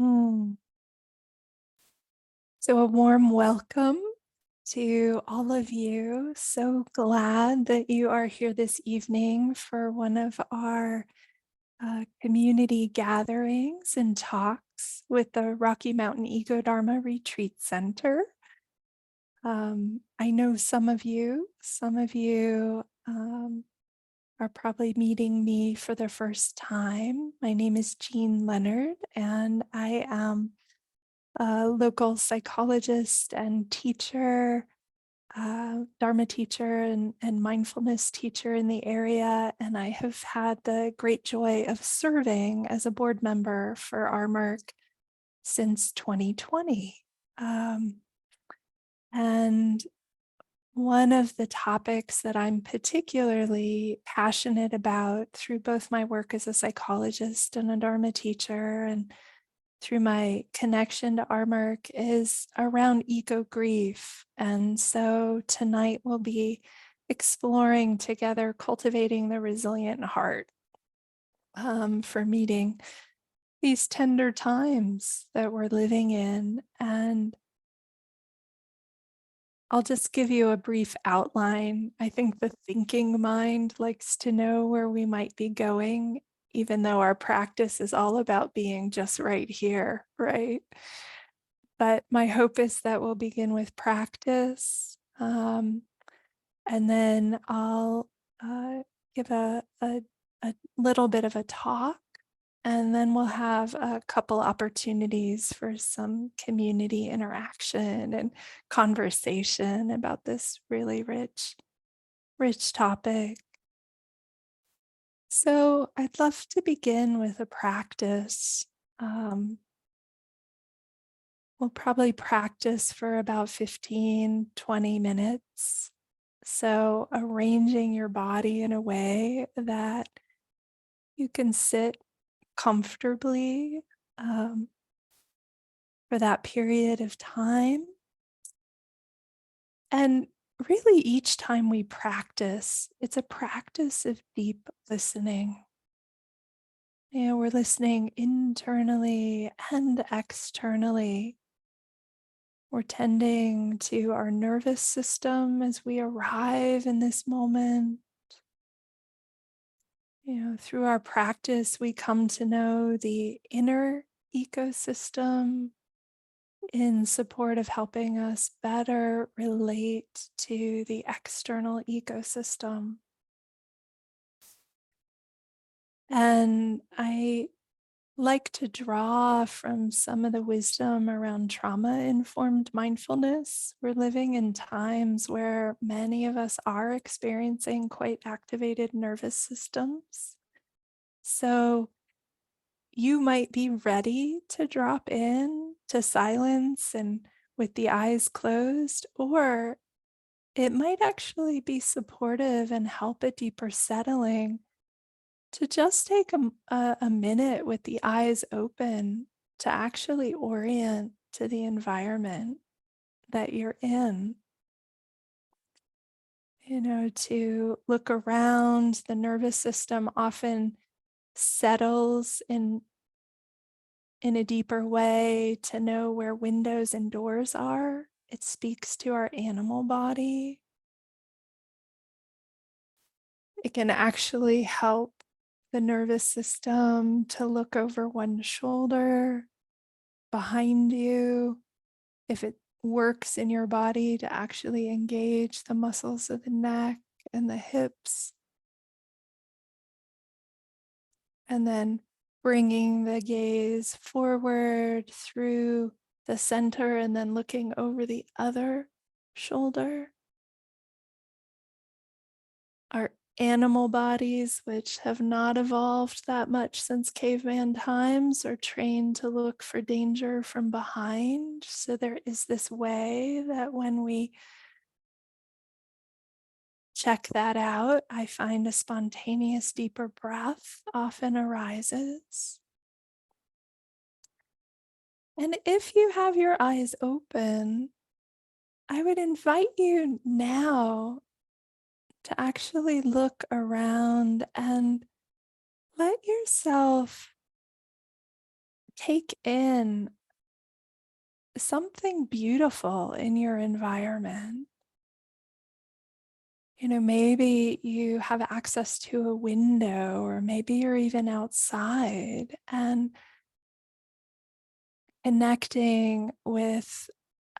Mm. So, a warm welcome to all of you. So glad that you are here this evening for one of our community gatherings and talks with the Rocky Mountain Ecodharma Retreat Center. I know some of you are probably meeting me for the first time. My name is Leonard, and I am a local psychologist and teacher, Dharma teacher and mindfulness teacher in the area. And I have had the great joy of serving as a board member for RMERC since 2020. And one of the topics that I'm particularly passionate about through both my work as a psychologist and a Dharma teacher and through my connection to RMERC is around eco grief. And so tonight we'll be exploring together cultivating the resilient heart for meeting these tender times that we're living in. And I'll just give you a brief outline. I think the thinking mind likes to know where we might be going, even though our practice is all about being just right here, right? But my hope is that we'll begin with practice. And then I'll give a little bit of a talk. And then we'll have a couple opportunities for some community interaction and conversation about this really rich topic. So I'd love to begin with a practice. We'll probably practice for about 15-20 minutes. So arranging your body in a way that you can sit comfortably for that period of time. And really, each time we practice, it's a practice of deep listening. We're listening internally and externally. We're tending to our nervous system as we arrive in this moment. Through our practice, we come to know the inner ecosystem in support of helping us better relate to the external ecosystem. And I like to draw from some of the wisdom around trauma-informed mindfulness. We're living in times where many of us are experiencing quite activated nervous systems. So you might be ready to drop in to silence and with the eyes closed, or it might actually be supportive and help a deeper settling to just take a minute with the eyes open to actually orient to the environment that you're in. To look around, the nervous system often settles in a deeper way to know where windows and doors are. It speaks to our animal body. It can actually help the nervous system to look over one shoulder, behind you, if it works in your body to actually engage the muscles of the neck and the hips. And then bringing the gaze forward through the center and then looking over the other shoulder. Our animal bodies, which have not evolved that much since caveman times, are trained to look for danger from behind. So there is this way that when we check that out, I find a spontaneous, deeper breath often arises. And if you have your eyes open, I would invite you now to actually look around and let yourself take in something beautiful in your environment. Maybe you have access to a window, or maybe you're even outside, and connecting with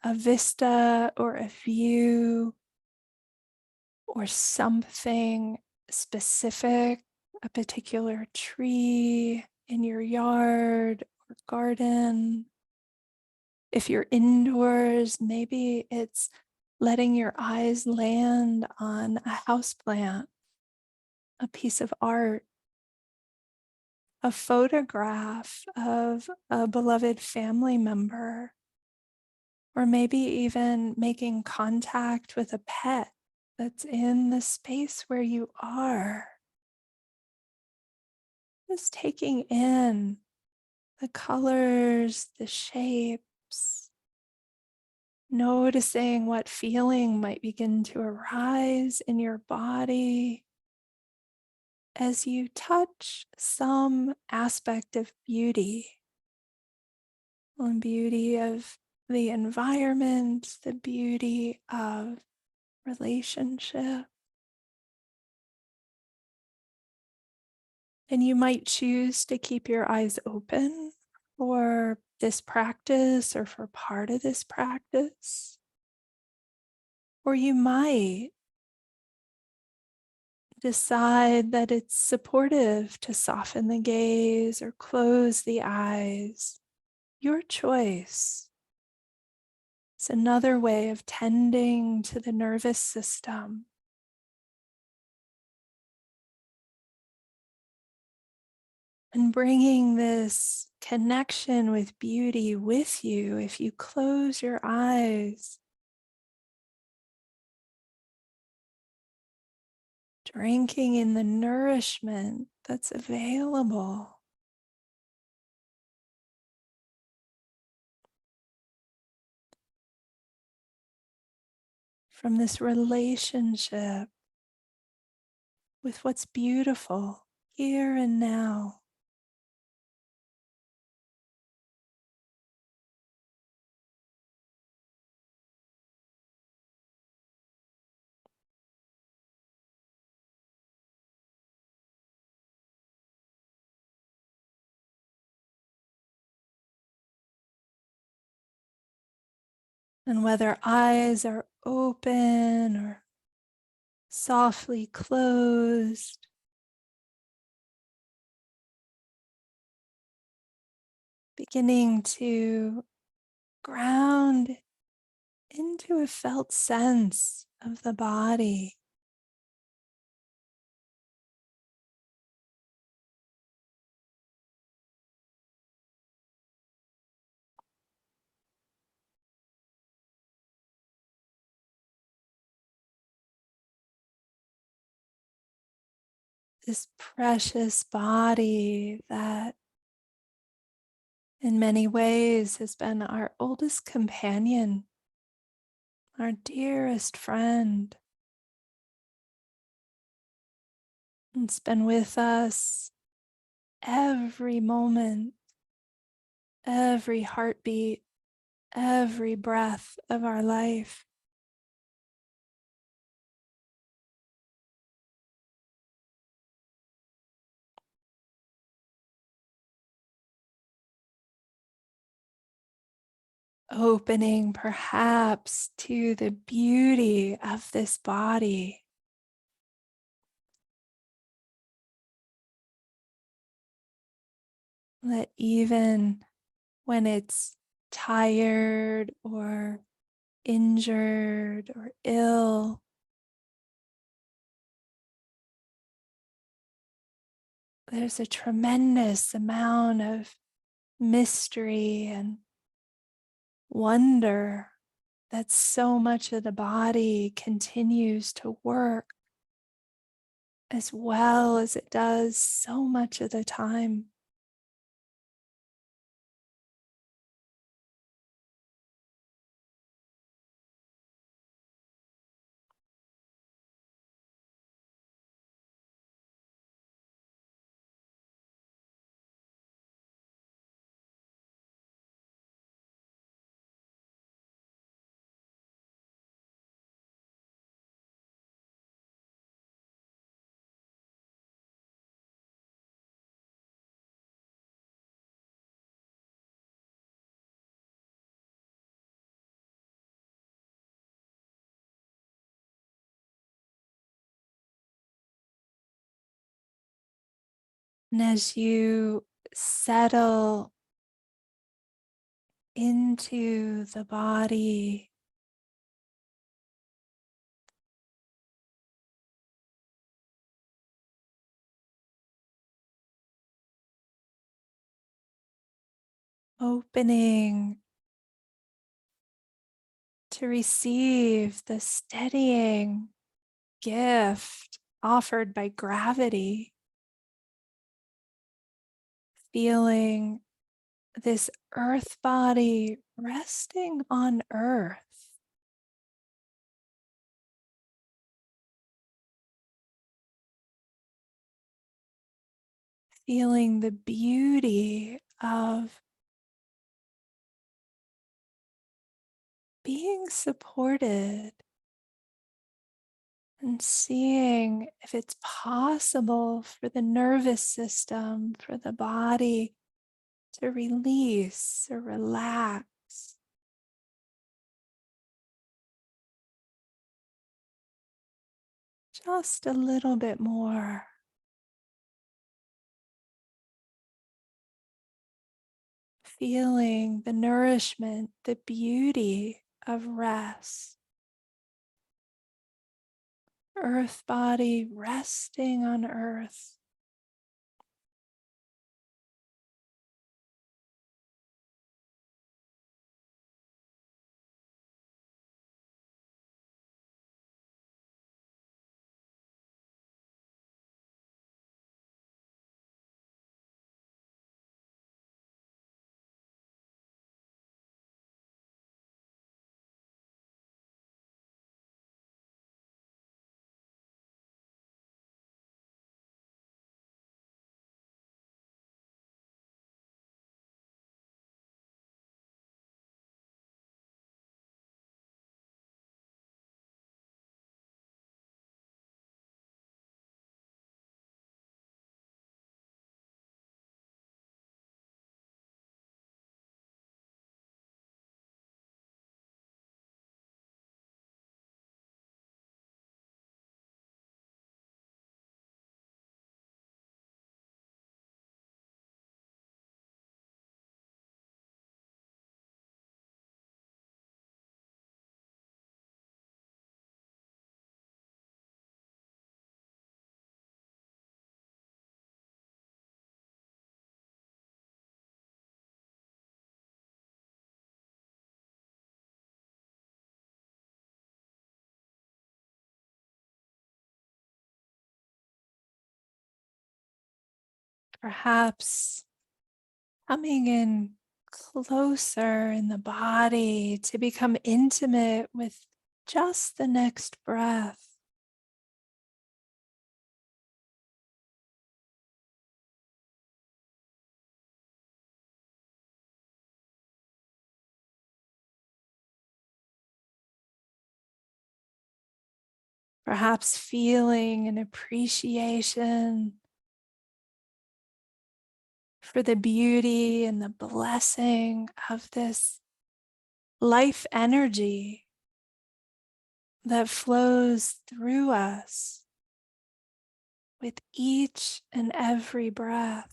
a vista or a view or something specific, a particular tree in your yard or garden. If you're indoors, maybe it's letting your eyes land on a houseplant, a piece of art, a photograph of a beloved family member, or maybe even making contact with a pet that's in the space where you are. Just taking in the colors, the shapes, noticing what feeling might begin to arise in your body as you touch some aspect of beauty, the beauty of the environment, the beauty of relationship. And you might choose to keep your eyes open for this practice or for part of this practice. Or you might decide that it's supportive to soften the gaze or close the eyes. Your choice. It's another way of tending to the nervous system. And bringing this connection with beauty with you if you close your eyes. Drinking in the nourishment that's available. From this relationship with what's beautiful here and now. And whether eyes are open or softly closed, beginning to ground into a felt sense of the body. This precious body that in many ways has been our oldest companion, our dearest friend. It's been with us every moment, every heartbeat, every breath of our life. Opening perhaps to the beauty of this body. That even when it's tired or injured or ill, there's a tremendous amount of mystery and wonder that so much of the body continues to work as well as it does so much of the time. And as you settle into the body, opening to receive the steadying gift offered by gravity, feeling this earth body resting on earth, feeling the beauty of being supported and seeing if it's possible for the nervous system, for the body to release or relax just a little bit more, feeling the nourishment, the beauty of rest. Earth body resting on earth. Perhaps coming in closer in the body to become intimate with just the next breath. Perhaps feeling an appreciation for the beauty and the blessing of this life energy that flows through us with each and every breath.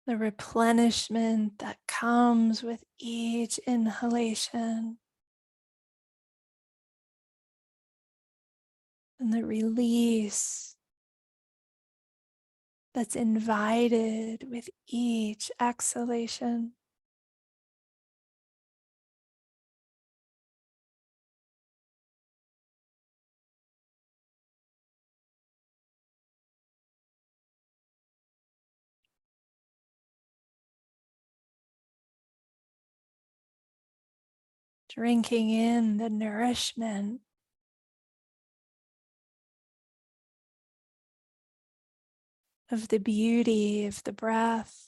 The replenishment that comes with each inhalation, and the release that's invited with each exhalation. Drinking in the nourishment of the beauty of the breath.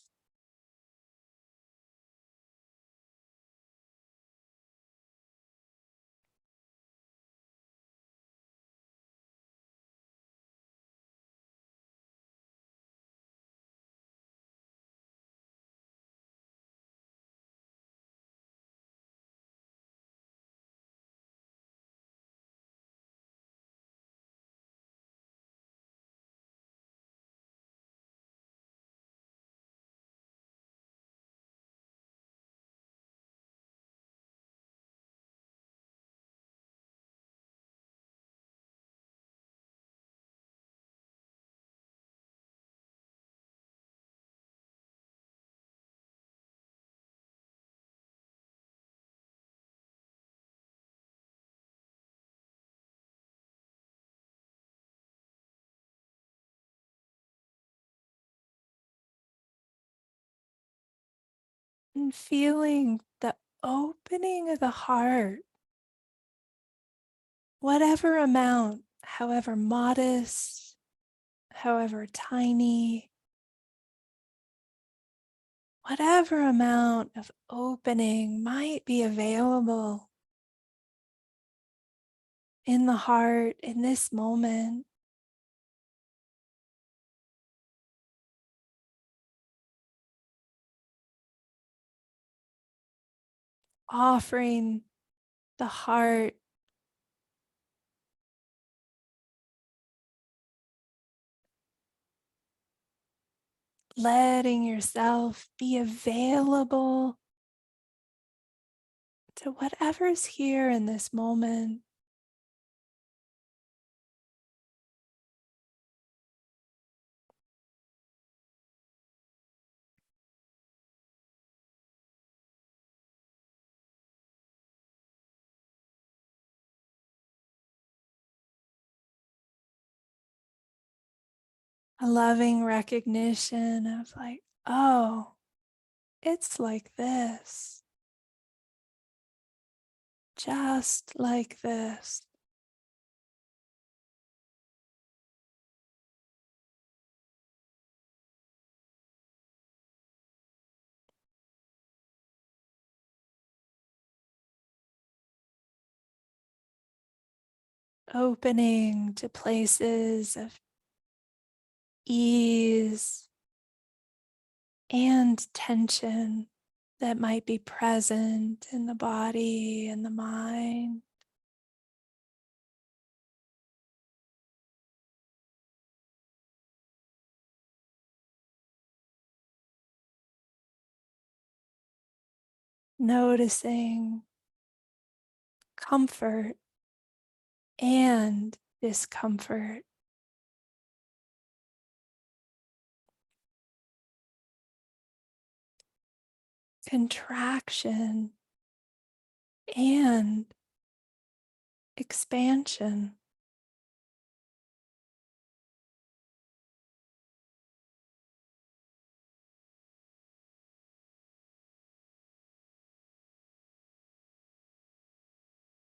and feeling the opening of the heart, whatever amount, however modest, however tiny, whatever amount of opening might be available in the heart in this moment. Offering the heart, letting yourself be available to whatever's here in this moment. A loving recognition of like, oh, it's like this, just like this. Opening to places of ease and tension that might be present in the body and the mind. Noticing comfort and discomfort, contraction and expansion,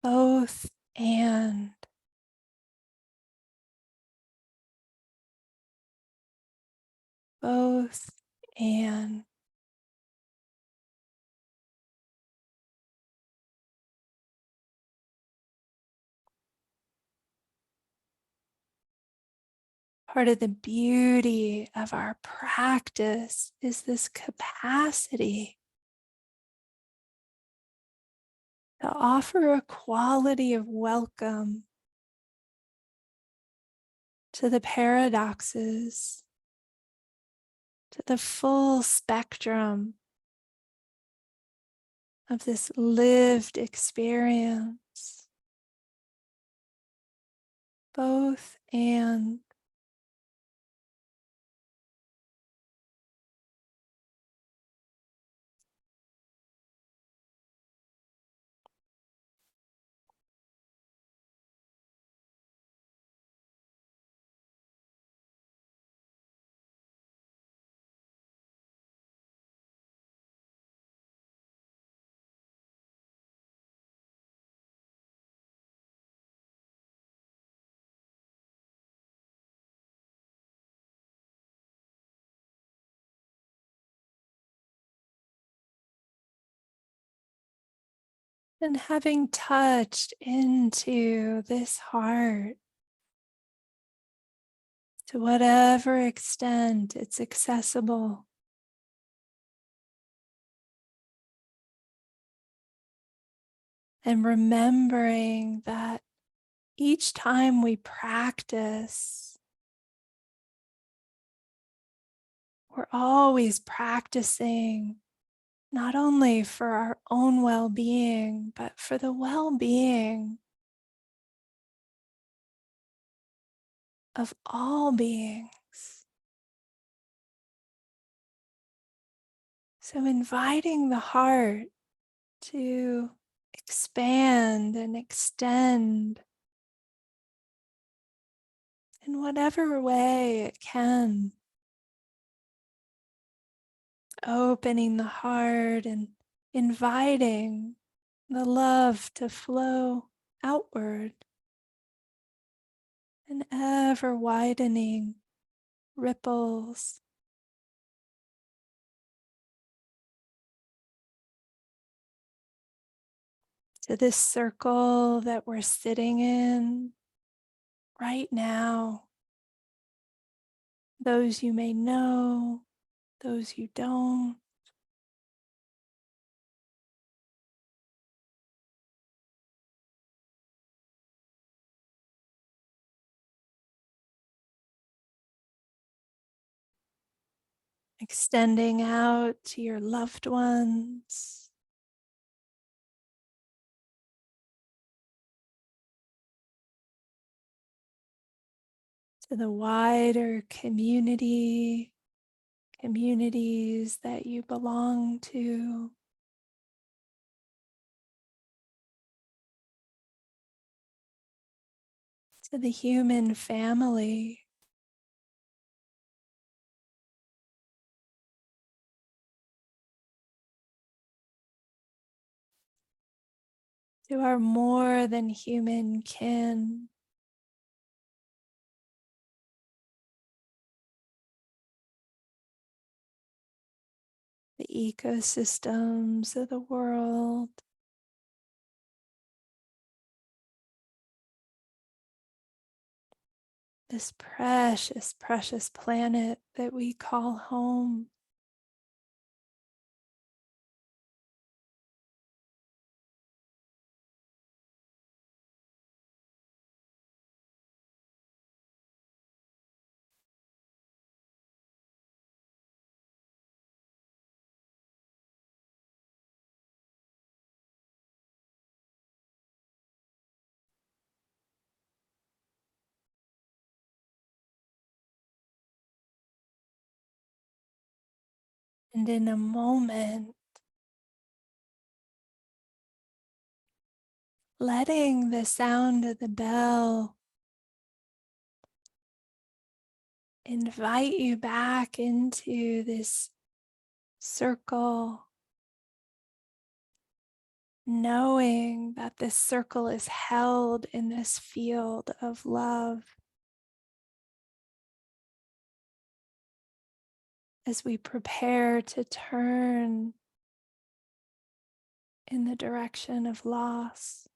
both and, both and. Part of the beauty of our practice is this capacity to offer a quality of welcome to the paradoxes, to the full spectrum of this lived experience, both and. And having touched into this heart, to whatever extent it's accessible, and remembering that each time we practice, we're always practicing not only for our own well-being, but for the well-being of all beings. So inviting the heart to expand and extend in whatever way it can, opening the heart and inviting the love to flow outward, and ever widening ripples to this circle that we're sitting in right now. Those you may know, those you don't. Extending out to your loved ones, to the wider communities that you belong to, to the human family. To our more than human kin, the ecosystems of the world, this precious, precious planet that we call home. And in a moment, letting the sound of the bell invite you back into this circle, knowing that this circle is held in this field of love as we prepare to turn in the direction of loss.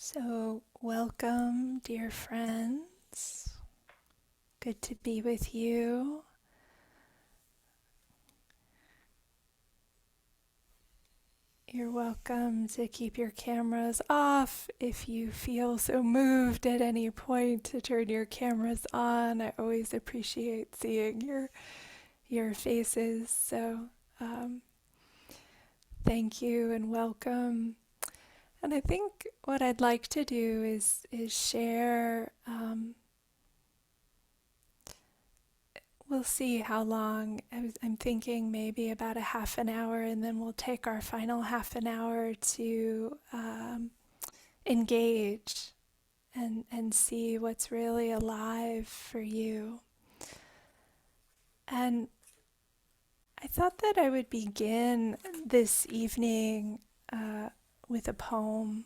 So, welcome, dear friends. Good to be with you. You're welcome to keep your cameras off if you feel so moved at any point to turn your cameras on. I always appreciate seeing your faces. So, thank you and welcome. And I think what I'd like to do is share. We'll see how long. I'm thinking maybe about a half an hour, and then we'll take our final half an hour to engage and see what's really alive for you. And I thought that I would begin this evening with a poem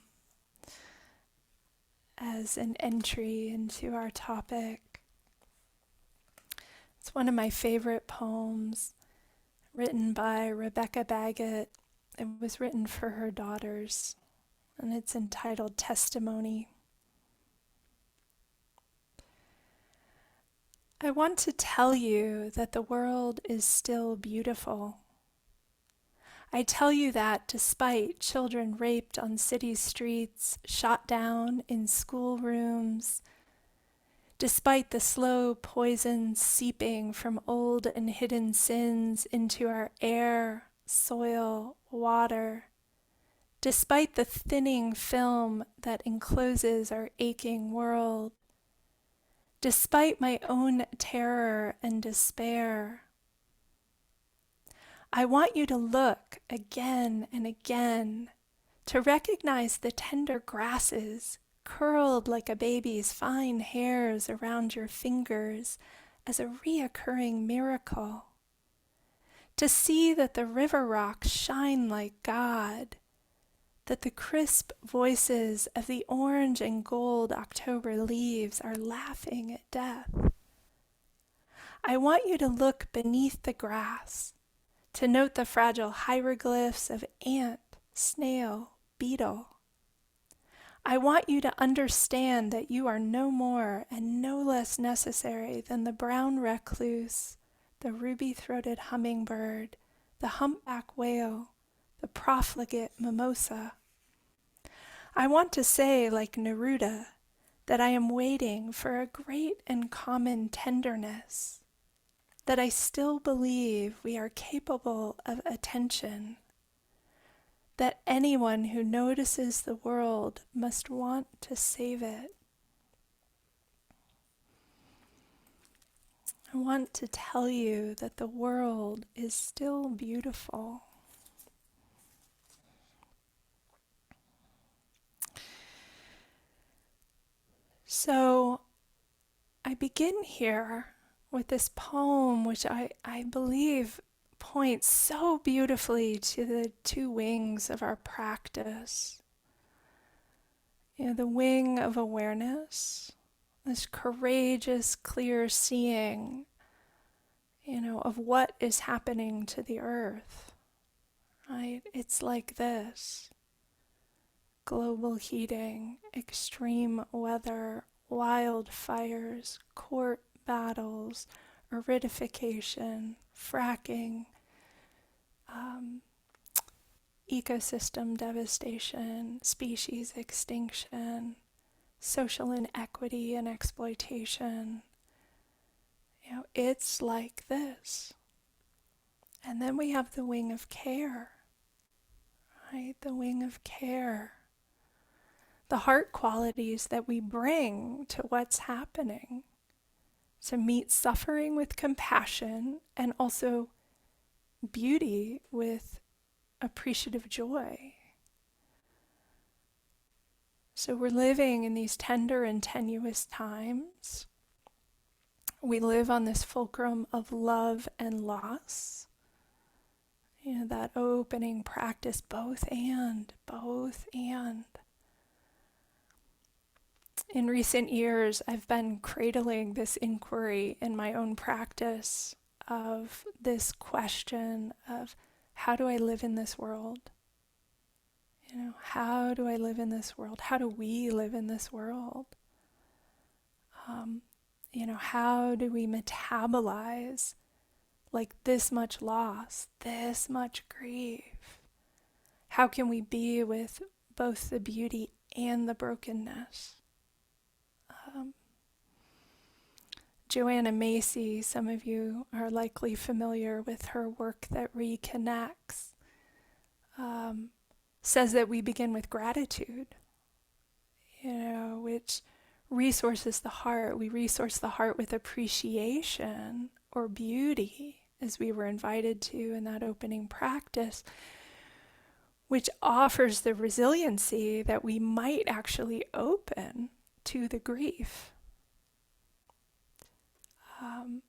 as an entry into our topic. It's one of my favorite poems, written by Rebecca Baggett. It was written for her daughters, and it's entitled Testimony. I want to tell you that the world is still beautiful. I tell you that despite children raped on city streets, shot down in schoolrooms, despite the slow poison seeping from old and hidden sins into our air, soil, water, despite the thinning film that encloses our aching world, despite my own terror and despair, I want you to look again and again to recognize the tender grasses curled like a baby's fine hairs around your fingers as a reoccurring miracle. To see that the river rocks shine like God, that the crisp voices of the orange and gold October leaves are laughing at death. I want you to look beneath the grass, to note the fragile hieroglyphs of ant, snail, beetle. I want you to understand that you are no more and no less necessary than the brown recluse, the ruby-throated hummingbird, the humpback whale, the profligate mimosa. I want to say, like Neruda, that I am waiting for a great and common tenderness, that I still believe we are capable of attention, that anyone who notices the world must want to save it. I want to tell you that the world is still beautiful. So I begin here with this poem, which I believe points so beautifully to the two wings of our practice. The wing of awareness, this courageous, clear seeing, of what is happening to the earth, right? It's like this: global heating, extreme weather, wildfires, court battles, aridification, fracking, ecosystem devastation, species extinction, social inequity and exploitation. It's like this. And then we have the wing of care, right? The wing of care. The heart qualities that we bring to what's happening, to meet suffering with compassion and also beauty with appreciative joy. So we're living in these tender and tenuous times. We live on this fulcrum of love and loss. That opening practice, both and. In recent years, I've been cradling this inquiry in my own practice of this question of, how do I live in this world? How do I live in this world? How do we live in this world? How do we metabolize like this much loss, this much grief? How can we be with both the beauty and the brokenness? Joanna Macy, some of you are likely familiar with her work that reconnects, says that we begin with gratitude, which resources the heart. We resource the heart with appreciation or beauty, as we were invited to in that opening practice, which offers the resiliency that we might actually open to the grief,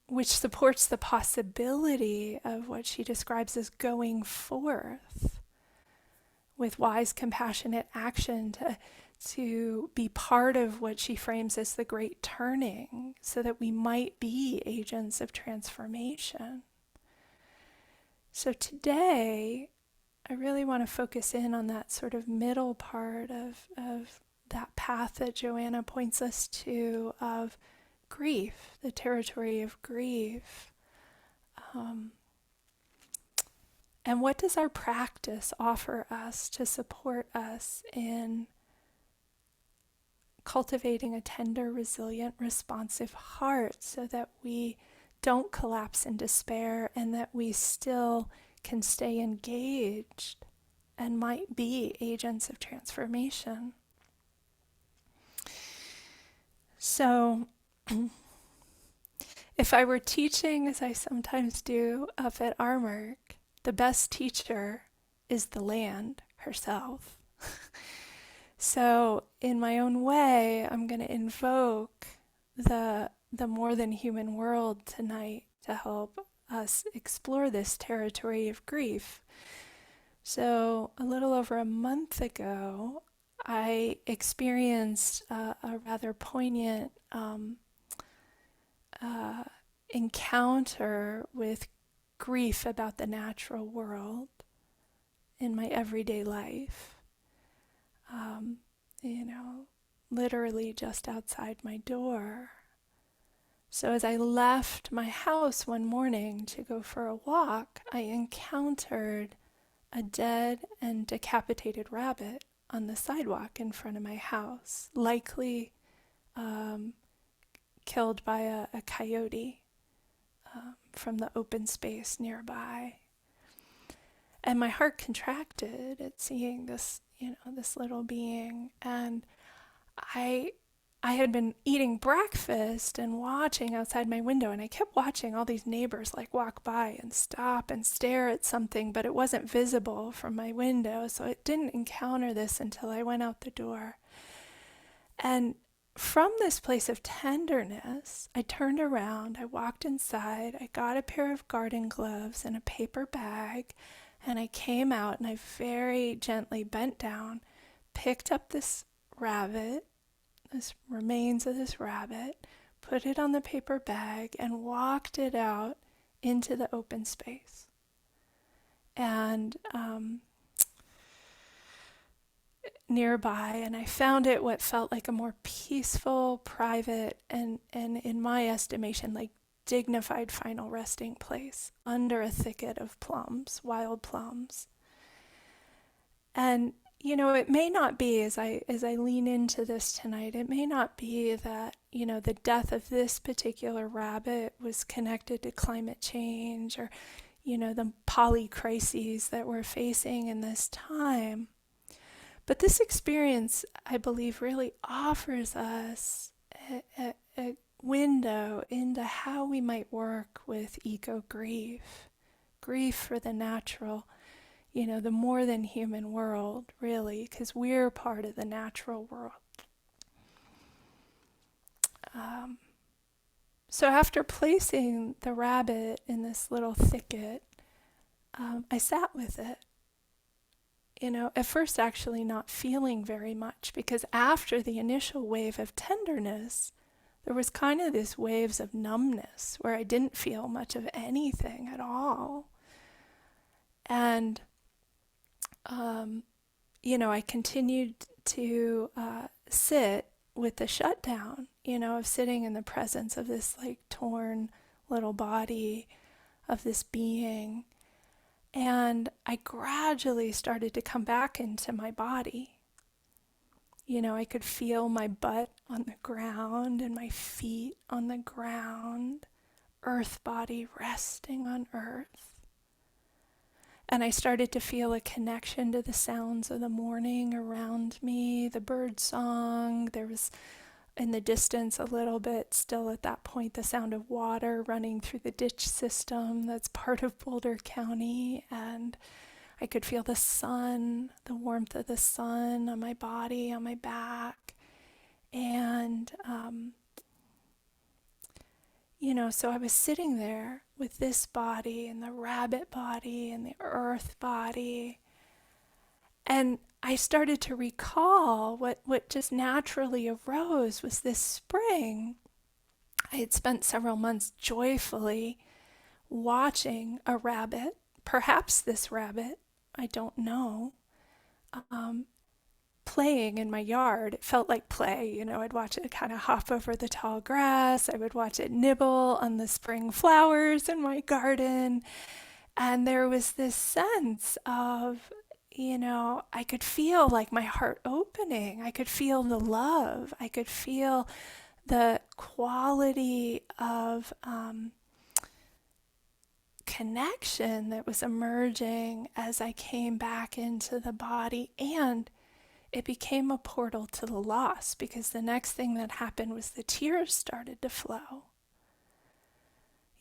which supports the possibility of what she describes as going forth with wise, compassionate action to be part of what she frames as the great turning, so that we might be agents of transformation. So today, I really want to focus in on that sort of middle part of that path that Joanna points us to, of grief, the territory of grief. Um, and what does our practice offer us to support us in cultivating a tender, resilient, responsive heart so that we don't collapse in despair and that we still can stay engaged and might be agents of transformation? So, if I were teaching, as I sometimes do up at Armork, the best teacher is the land herself. So, in my own way, I'm going to invoke the more than human world tonight to help us explore this territory of grief. So, a little over a month ago, I experienced a rather poignant uh, encounter with grief about the natural world in my everyday life. Um, you know, literally just outside my door. So as I left my house one morning to go for a walk, I encountered a dead and decapitated rabbit on the sidewalk in front of my house, likely um, killed by a coyote from the open space nearby. And my heart contracted at seeing this, this little being. And I I had been eating breakfast and watching outside my window, and I kept watching all these neighbors like walk by and stop and stare at something, but it wasn't visible from my window, so I didn't encounter this until I went out the door. And from this place of tenderness, I turned around, I walked inside, I got a pair of garden gloves and a paper bag, and I came out and I very gently bent down, picked up this rabbit, this remains of this rabbit, put it on the paper bag, and walked it out into the open space. And nearby, and I found it what felt like a more peaceful, private, and in my estimation, like dignified final resting place under a thicket of plums, wild plums. And it may not be, as I lean into this tonight, it may not be that the death of this particular rabbit was connected to climate change or the poly crises that we're facing in this time. But this experience, I believe, really offers us a window into how we might work with eco grief, grief for the natural, the more than human world, really, because we're part of the natural world. So after placing the rabbit in this little thicket, I sat with it. At first actually not feeling very much, because after the initial wave of tenderness, there was kind of this waves of numbness where I didn't feel much of anything at all. And I continued to sit with the shutdown, of sitting in the presence of this like torn little body of this being. And I gradually started to come back into my body. I could feel my butt on the ground and my feet on the ground, earth body resting on earth. And I started to feel a connection to the sounds of the morning around me, the bird song. There was in the distance a little bit, still at that point, the sound of water running through the ditch system that's part of Boulder County. And I could feel the sun, the warmth of the sun on my body, on my back. And, so I was sitting there with this body and the rabbit body and the earth body. And I started to recall what just naturally arose was this spring. I had spent several months joyfully watching a rabbit, perhaps this rabbit, I don't know, playing in my yard. It felt like play. I'd watch it kind of hop over the tall grass. I would watch it nibble on the spring flowers in my garden. And there was this sense of, I could feel like my heart opening. I could feel the love. I could feel the quality of connection that was emerging as I came back into the body. And it became a portal to the loss, because the next thing that happened was the tears started to flow.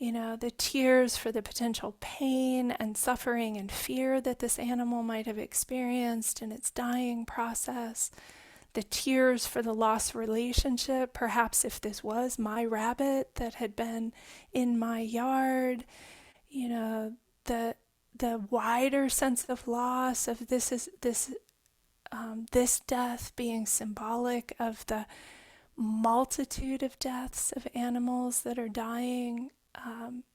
The tears for the potential pain and suffering and fear that this animal might have experienced in its dying process. The tears for the lost relationship, perhaps if this was my rabbit that had been in my yard. The wider sense of loss of this death being symbolic of the multitude of deaths of animals that are dying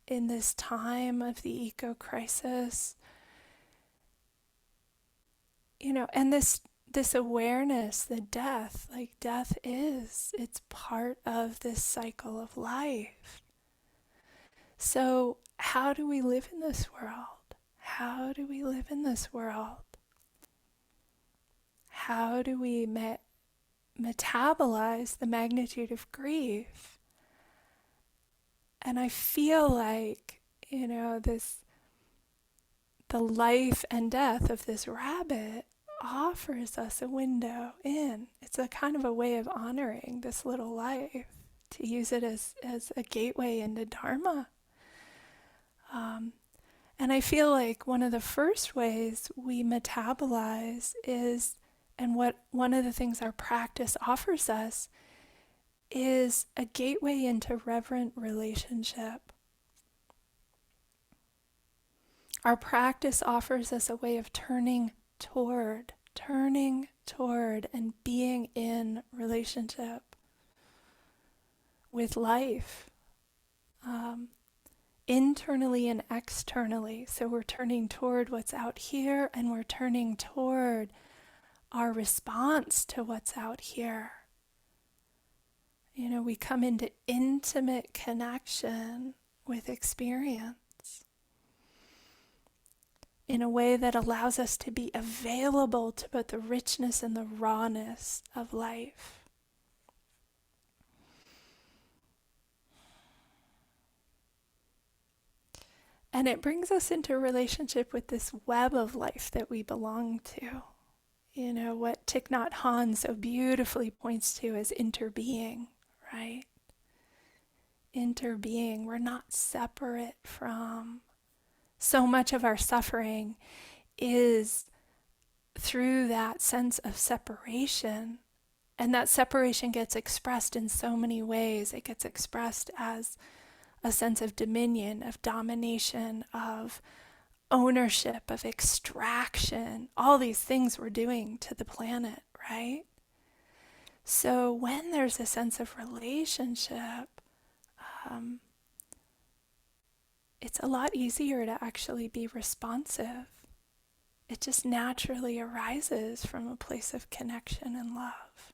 in this time of the eco crisis. And this awareness that death, it's part of this cycle of life. So how do we live in this world? How do we live in this world? How do we metabolize the magnitude of grief? And I feel like, the life and death of this rabbit offers us a window in. It's a kind of a way of honoring this little life, to use it as a gateway into Dharma. And I feel like one of the first ways we metabolize is, and what one of the things our practice offers us, is a gateway into reverent relationship. Our practice offers us a way of turning toward and being in relationship with life, internally and externally. So we're turning toward what's out here, and we're turning toward our response to what's out here. We come into intimate connection with experience in a way that allows us to be available to both the richness and the rawness of life. And it brings us into a relationship with this web of life that we belong to. What Thich Nhat Hanh so beautifully points to as interbeing, right? Interbeing. We're not separate from. So much of our suffering is through that sense of separation. And that separation gets expressed in so many ways. It gets expressed as a sense of dominion, of domination, of ownership, of extraction, all these things we're doing to the planet, right? So when there's a sense of relationship, it's a lot easier to actually be responsive. It just naturally arises from a place of connection and love.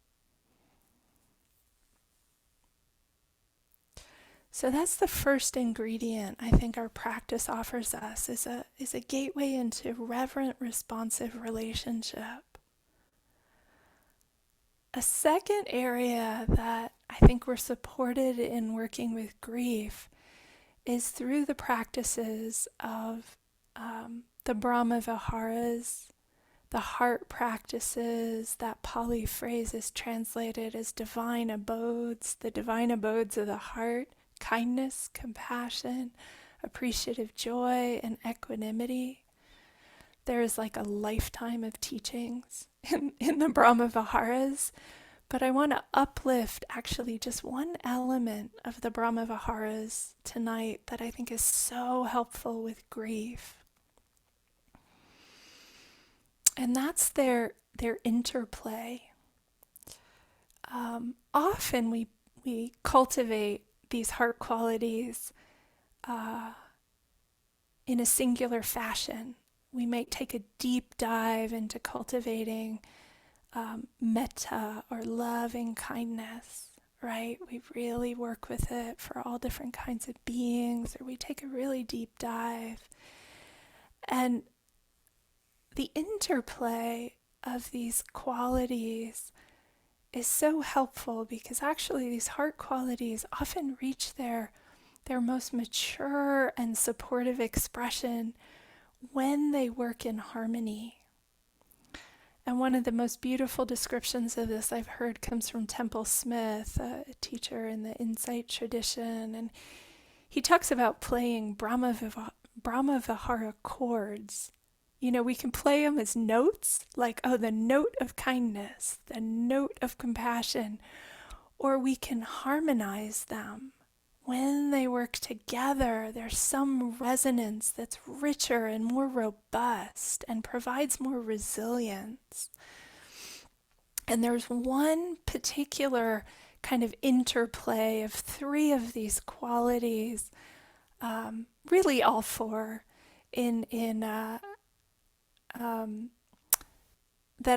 So that's the first ingredient I think our practice offers us, is a gateway into reverent, responsive relationship. A second area that I think we're supported in working with grief is through the practices of the Brahma Viharas, the heart practices. That Pali phrase is translated as divine abodes, the divine abodes of the heart: kindness, compassion, appreciative joy, and equanimity. There is like a lifetime of teachings in the Brahma Viharas, but I want to uplift actually just one element of the Brahma Viharas tonight that I think is so helpful with grief. And that's their interplay. Often we cultivate these heart qualities in a singular fashion. We might take a deep dive into cultivating metta or loving kindness, right? We really work with it for all different kinds of beings, or we take a really deep dive. And the interplay of these qualities is so helpful because actually these heart qualities often reach their most mature and supportive expression when they work in harmony. And one of the most beautiful descriptions of this I've heard comes from Temple Smith, a teacher in the Insight tradition. And he talks about playing Brahma-Vihara chords. You know, we can play them as notes, like, oh, the note of kindness, the note of compassion, or we can harmonize them. When they work together, there's some resonance that's richer and more robust and provides more resilience. And there's one particular kind of interplay of three of these qualities, really all four, that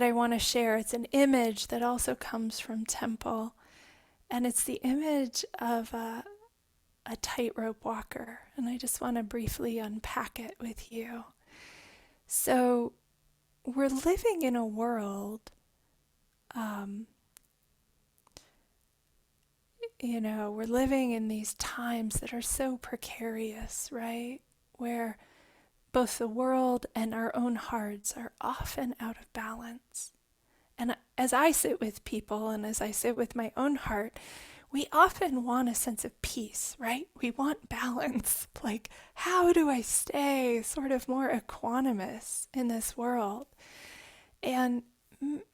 I want to share. It's an image that also comes from Temple, and it's the image of a tightrope walker, and I just want to briefly unpack it with you. So we're living in a world, we're living in these times that are so precarious, right? Where both the world and our own hearts are often out of balance. And as I sit with people and as I sit with my own heart, we often want a sense of peace, right? We want balance. Like, how do I stay sort of more equanimous in this world? And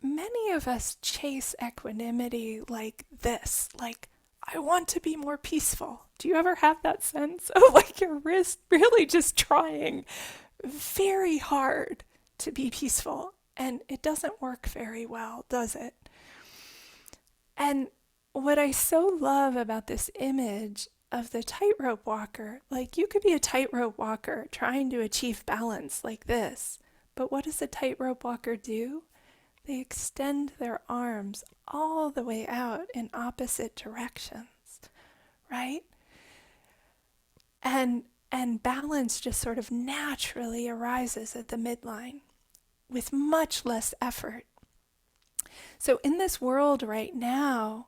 many of us chase equanimity like this, like, I want to be more peaceful. Do you ever have that sense of like your wrist really just trying very hard to be peaceful? And it doesn't work very well, does it? And what I so love about this image of the tightrope walker, like you could be a tightrope walker trying to achieve balance like this, but what does a tightrope walker do? They extend their arms all the way out in opposite directions, right? And balance just sort of naturally arises at the midline with much less effort. So in this world right now,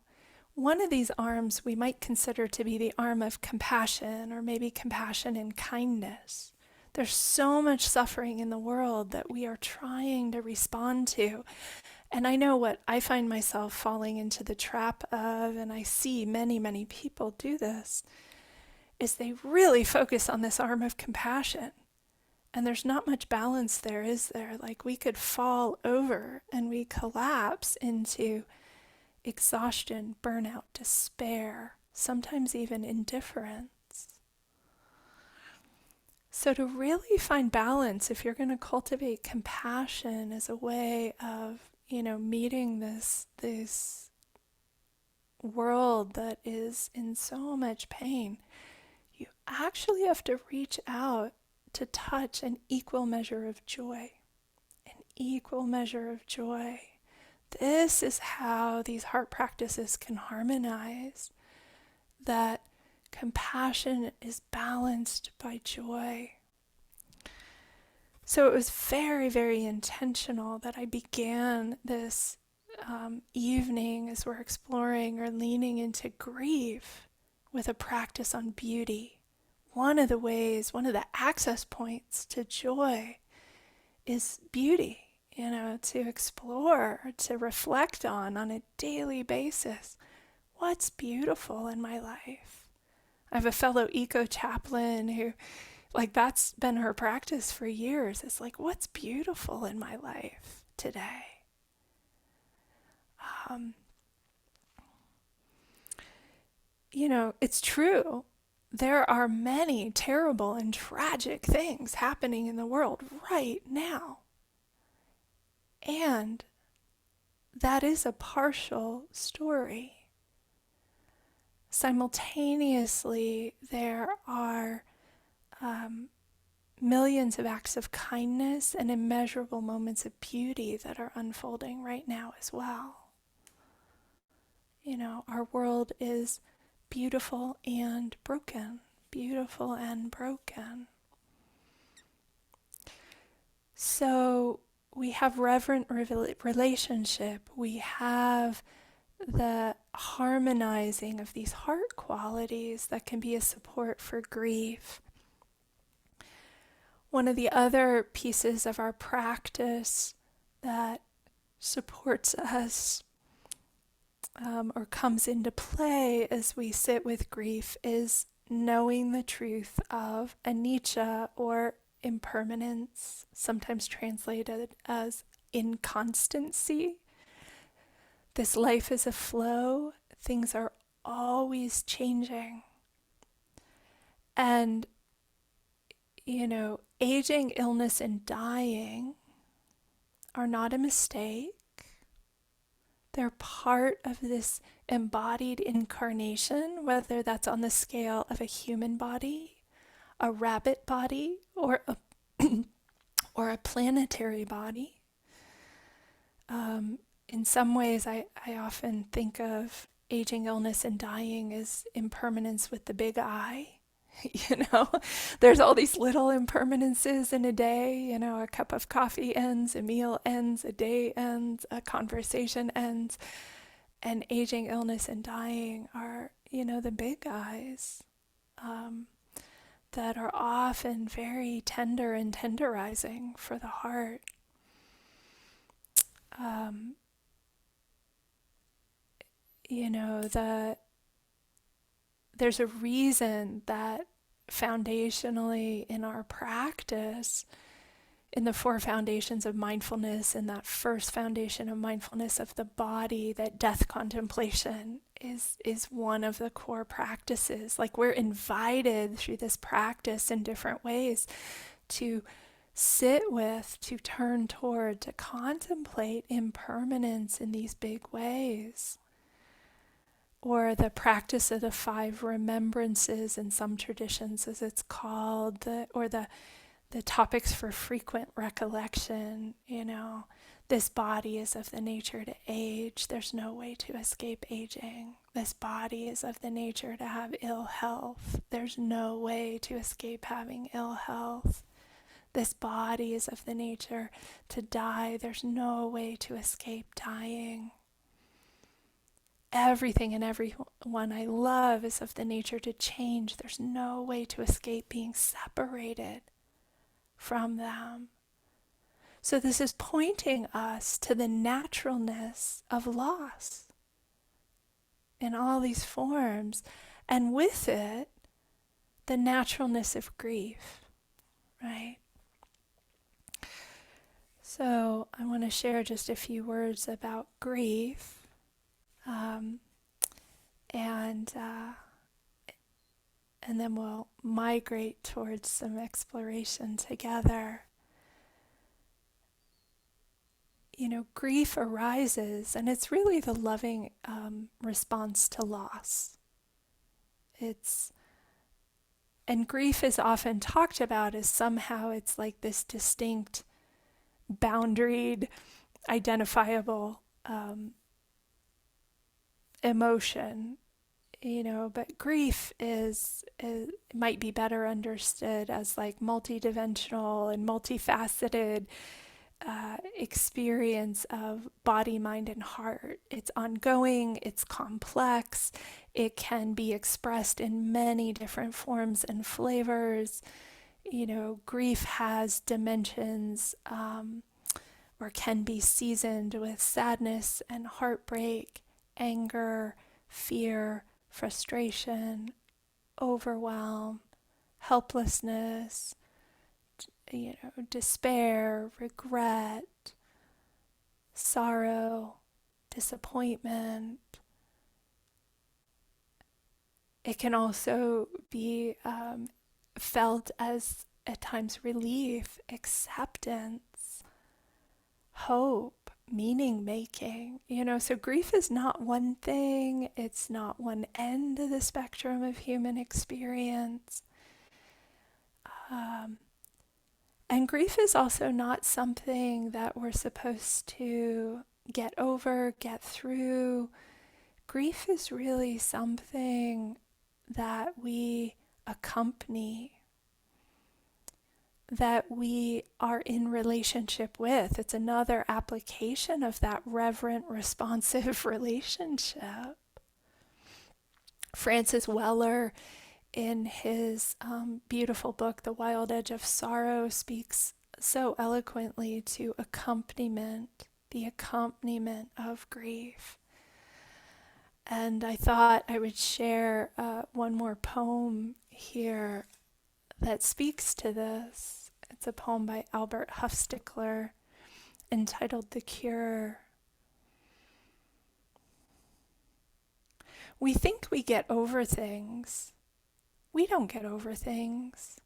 one of these arms we might consider to be the arm of compassion, or maybe compassion and kindness. There's so much suffering in the world that we are trying to respond to. And I know what I find myself falling into the trap of, and I see many, many people do this, is they really focus on this arm of compassion. And there's not much balance there, is there? Like we could fall over and we collapse into exhaustion, burnout, despair, sometimes even indifference. So to really find balance, if you're going to cultivate compassion as a way of, meeting this world that is in so much pain, you actually have to reach out to touch an equal measure of joy. An equal measure of joy. This is how these heart practices can harmonize, that compassion is balanced by joy. So it was very, very intentional that I began this evening as we're exploring or leaning into grief with a practice on beauty. One of the access points to joy is beauty. To explore, to reflect on a daily basis. What's beautiful in my life? I have a fellow eco-chaplain who, that's been her practice for years. It's like, what's beautiful in my life today? It's true. There are many terrible and tragic things happening in the world right now. And that is a partial story. Simultaneously, there are millions of acts of kindness and immeasurable moments of beauty that are unfolding right now as well. Our world is beautiful and broken, beautiful and broken. So we have reverent relationship. We have the harmonizing of these heart qualities that can be a support for grief. One of the other pieces of our practice that supports us or comes into play as we sit with grief is knowing the truth of anicca, or impermanence, sometimes translated as inconstancy. This life is a flow. Things are always changing. And, aging, illness, and dying are not a mistake. They're part of this embodied incarnation, whether that's on the scale of a human body, a rabbit body, or or a planetary body. In some ways, I often think of aging, illness, and dying as impermanence with the big I. There's all these little impermanences in a day. A cup of coffee ends, a meal ends, a day ends, a conversation ends. And aging, illness, and dying are, the big I's that are often very tender and tenderizing for the heart. There's a reason that foundationally in our practice, in the 4 foundations of mindfulness, in that first foundation of mindfulness of the body, that death contemplation is one of the core practices. Like, we're invited through this practice in different ways to sit with, to turn toward, to contemplate impermanence in these big ways. Or the practice of the 5 remembrances in some traditions, as it's called, the topics for frequent recollection. This body is of the nature to age. There's no way to escape aging. This body is of the nature to have ill health. There's no way to escape having ill health. This body is of the nature to die. There's no way to escape dying. Everything and everyone I love is of the nature to change. There's no way to escape being separated from them. So this is pointing us to the naturalness of loss in all these forms, and with it, the naturalness of grief, right? So I want to share just a few words about grief. And then we'll migrate towards some exploration together. Grief arises, and it's really the loving response to loss. And grief is often talked about as somehow it's like this distinct, boundaried, identifiable emotion. But grief might be better understood as like multidimensional and multifaceted experience of body, mind, and heart. It's ongoing, it's complex, it can be expressed in many different forms and flavors. Grief has dimensions or can be seasoned with sadness and heartbreak, anger, fear, frustration, overwhelm, helplessness, despair, regret, sorrow, disappointment. It can also be felt as, at times, relief, acceptance, hope, meaning making. So grief is not one thing. It's not one end of the spectrum of human experience. And grief is also not something that we're supposed to get over, get through. Grief is really something that we accompany, that we are in relationship with. It's another application of that reverent, responsive relationship. Francis Weller, in his beautiful book, The Wild Edge of Sorrow, speaks so eloquently to accompaniment, the accompaniment of grief. And I thought I would share one more poem here that speaks to this. It's a poem by Albert Hufstekler entitled The Cure. We think we get over things. We don't get over things.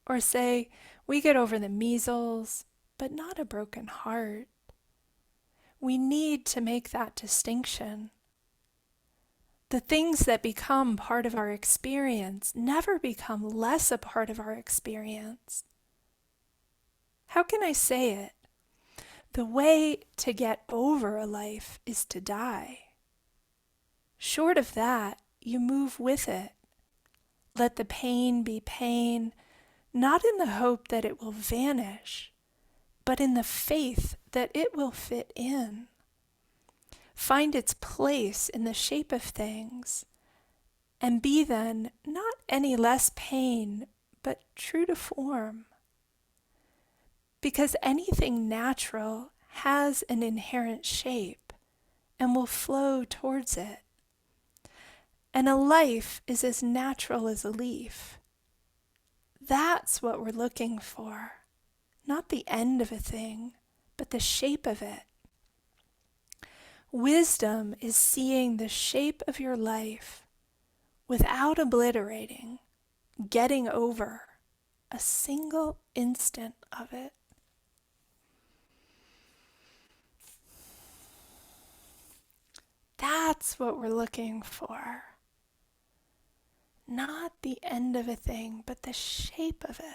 Or say, we get over the measles, but not a broken heart. We need to make that distinction. The things that become part of our experience never become less a part of our experience. How can I say it? The way to get over a life is to die. Short of that, you move with it. Let the pain be pain, not in the hope that it will vanish, but in the faith that it will fit in. Find its place in the shape of things, and be then not any less pain, but true to form. Because anything natural has an inherent shape and will flow towards it. And a life is as natural as a leaf. That's what we're looking for. Not the end of a thing, but the shape of it. Wisdom is seeing the shape of your life without obliterating, getting over a single instant of it. That's what we're looking for. Not the end of a thing, but the shape of it.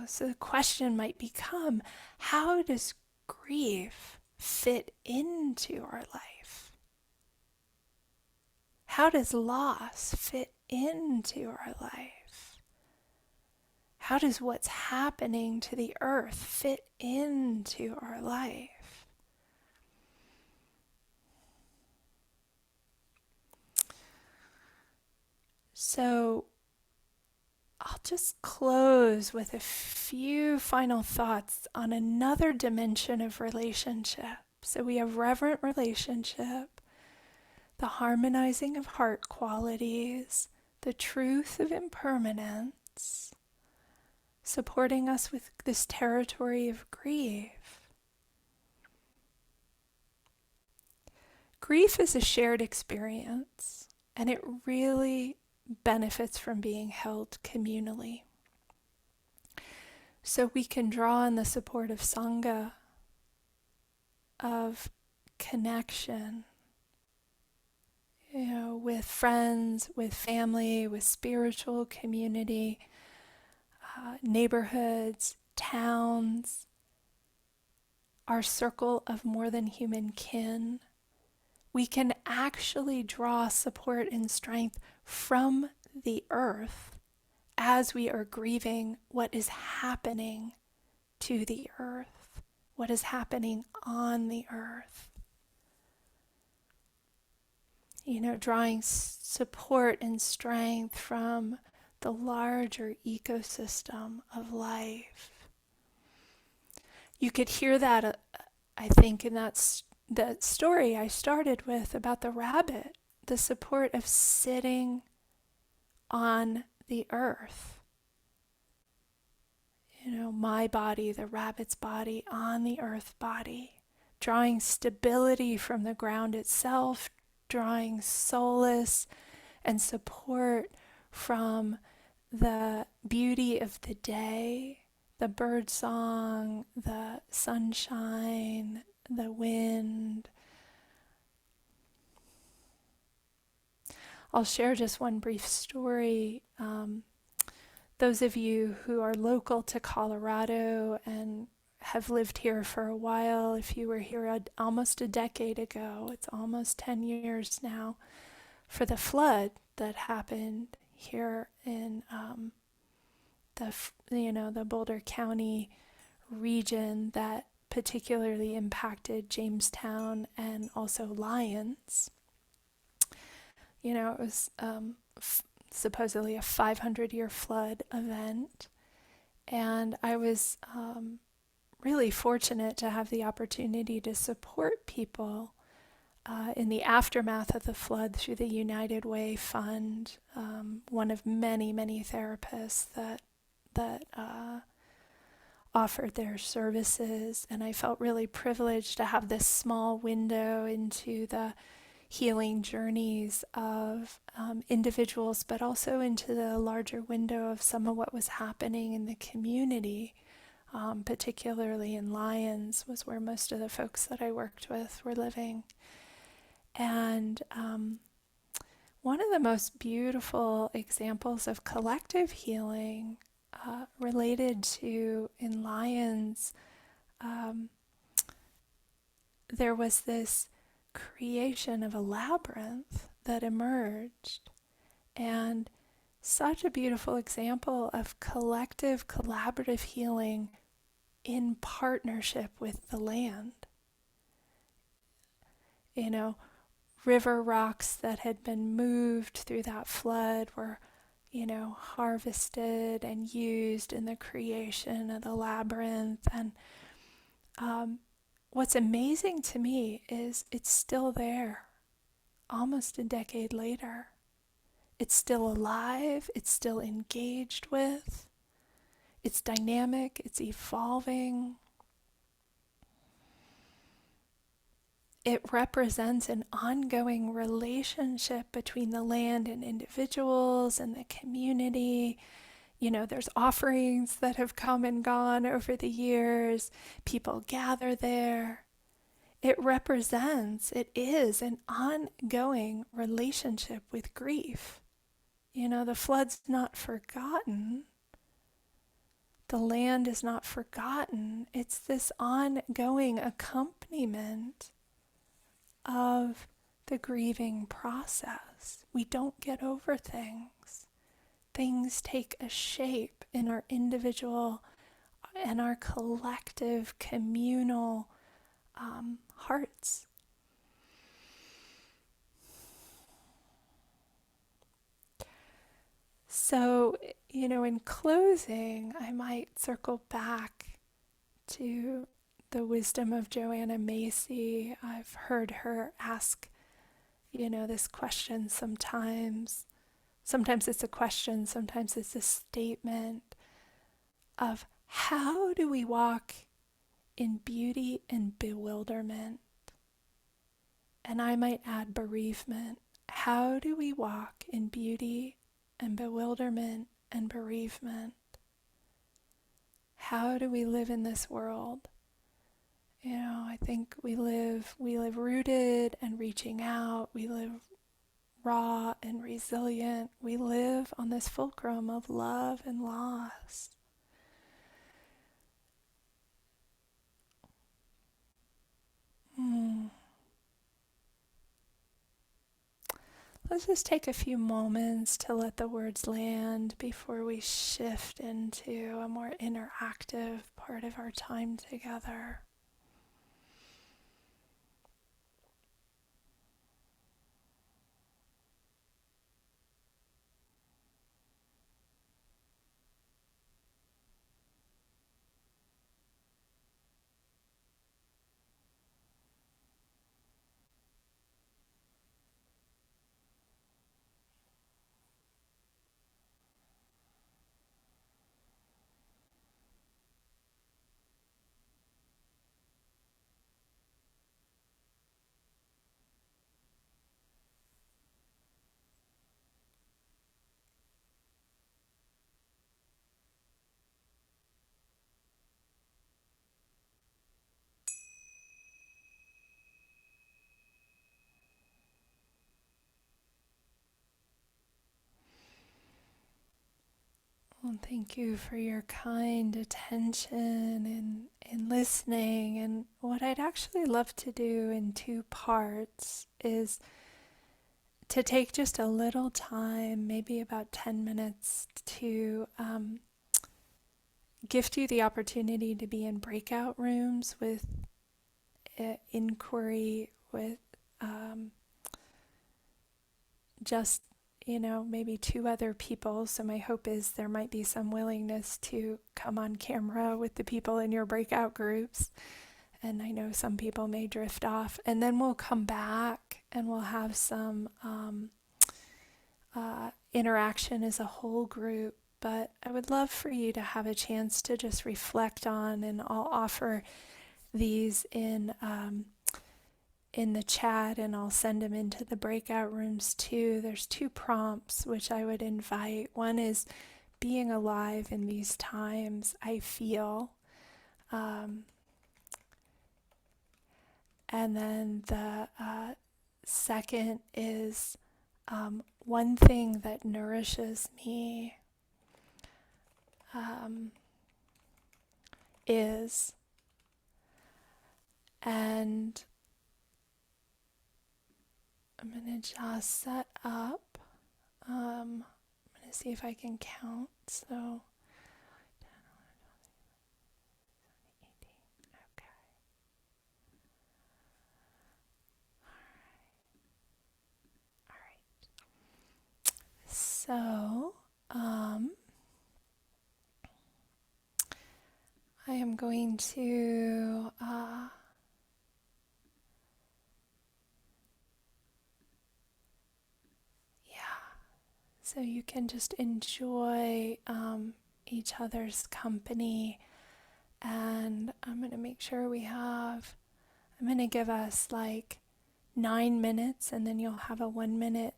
So the question might become, how does grief fit into our life? How does loss fit into our life? How does what's happening to the earth fit into our life? So I'll just close with a few final thoughts on another dimension of relationship. So we have reverent relationship, the harmonizing of heart qualities, the truth of impermanence, supporting us with this territory of grief. Grief is a shared experience, and it really benefits from being held communally. So we can draw on the support of Sangha, of connection, with friends, with family, with spiritual community, neighborhoods, towns, our circle of more than human kin. We can actually draw support and strength from the earth as we are grieving what is happening to the earth, what is happening on the earth. Drawing support and strength from the larger ecosystem of life. You could hear that, I think, in that story I started with about the rabbit, the support of sitting on the earth. My body, the rabbit's body, on the earth body, drawing stability from the ground itself, drawing solace and support from the beauty of the day, the bird song, the sunshine, the wind. I'll share just one brief story. those of you who are local to Colorado and have lived here for a while, if you were here almost a decade ago, it's almost 10 years now, for the flood that happened here in the Boulder County region that particularly impacted Jamestown and also Lyons. It was supposedly a 500-year flood event. And I was really fortunate to have the opportunity to support people in the aftermath of the flood through the United Way Fund, one of many, many therapists that offered their services. And I felt really privileged to have this small window into the healing journeys of individuals, but also into the larger window of some of what was happening in the community, particularly in Lyons, was where most of the folks that I worked with were living. And one of the most beautiful examples of collective healing related to in Lyons, there was this creation of a labyrinth that emerged, and such a beautiful example of collective collaborative healing in partnership with the land. River rocks that had been moved through that flood were harvested and used in the creation of the labyrinth. And what's amazing to me is it's still there almost a decade later. It's still alive, it's still engaged with, it's dynamic, it's evolving. It represents an ongoing relationship between the land and individuals and the community. There's offerings that have come and gone over the years. People gather there. It is an ongoing relationship with grief. The flood's not forgotten. The land is not forgotten. It's this ongoing accompaniment of the grieving process. We don't get over things. Things take a shape in our individual and our collective communal hearts. So, in closing, I might circle back to the wisdom of Joanna Macy. I've heard her ask, this question sometimes. Sometimes it's a question, sometimes it's a statement of how do we walk in beauty and bewilderment? And I might add bereavement. How do we walk in beauty and bewilderment and bereavement? How do we live in this world? I think we live rooted and reaching out. We live raw and resilient. We live on this fulcrum of love and loss. Let's just take a few moments to let the words land before we shift into a more interactive part of our time together. Well, thank you for your kind attention and listening. And what I'd actually love to do in two parts is to take just a little time, maybe about 10 minutes, to gift you the opportunity to be in breakout rooms with inquiry, with um, just, maybe two other people. So my hope is there might be some willingness to come on camera with the people in your breakout groups. And I know some people may drift off. And then we'll come back and we'll have some interaction as a whole group. But I would love for you to have a chance to just reflect on, and I'll offer these in the chat, and I'll send them into the breakout rooms too. There's two prompts which I would invite. One is being alive in these times, I feel. And then the second is one thing that nourishes me is, and I'm going to just set up. I'm going to see if I can count. So, 10, 11, 12, 18. Okay. All right. So, I am going to so you can just enjoy each other's company. And I'm going to make sure I'm going to give us like 9 minutes, and then you'll have a 1 minute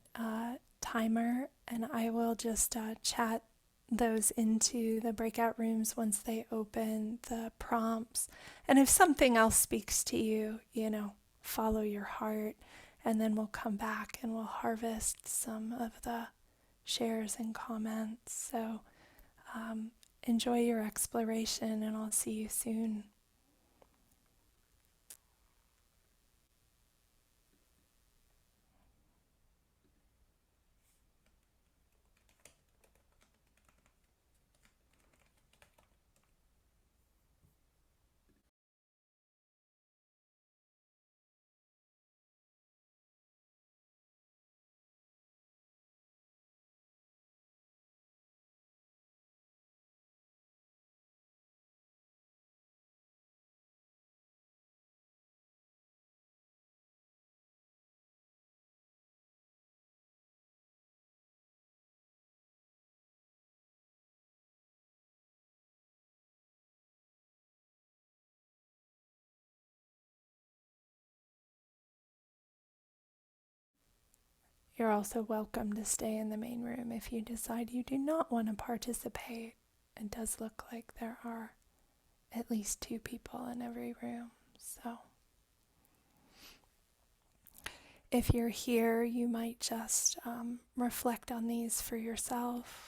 timer, and I will just chat those into the breakout rooms once they open, the prompts. And if something else speaks to you, follow your heart, and then we'll come back and we'll harvest some of the shares and comments. So enjoy your exploration, and I'll see you soon. You're also welcome to stay in the main room if you decide you do not want to participate. It does look like there are at least 2 people in every room. So if you're here, you might just reflect on these for yourself.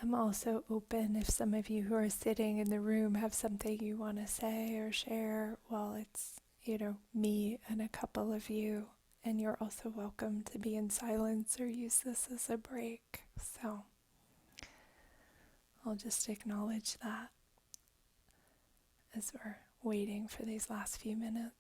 I'm also open if some of you who are sitting in the room have something you want to say or share while it's, me and a couple of you. And you're also welcome to be in silence or use this as a break. So I'll just acknowledge that as we're waiting for these last few minutes.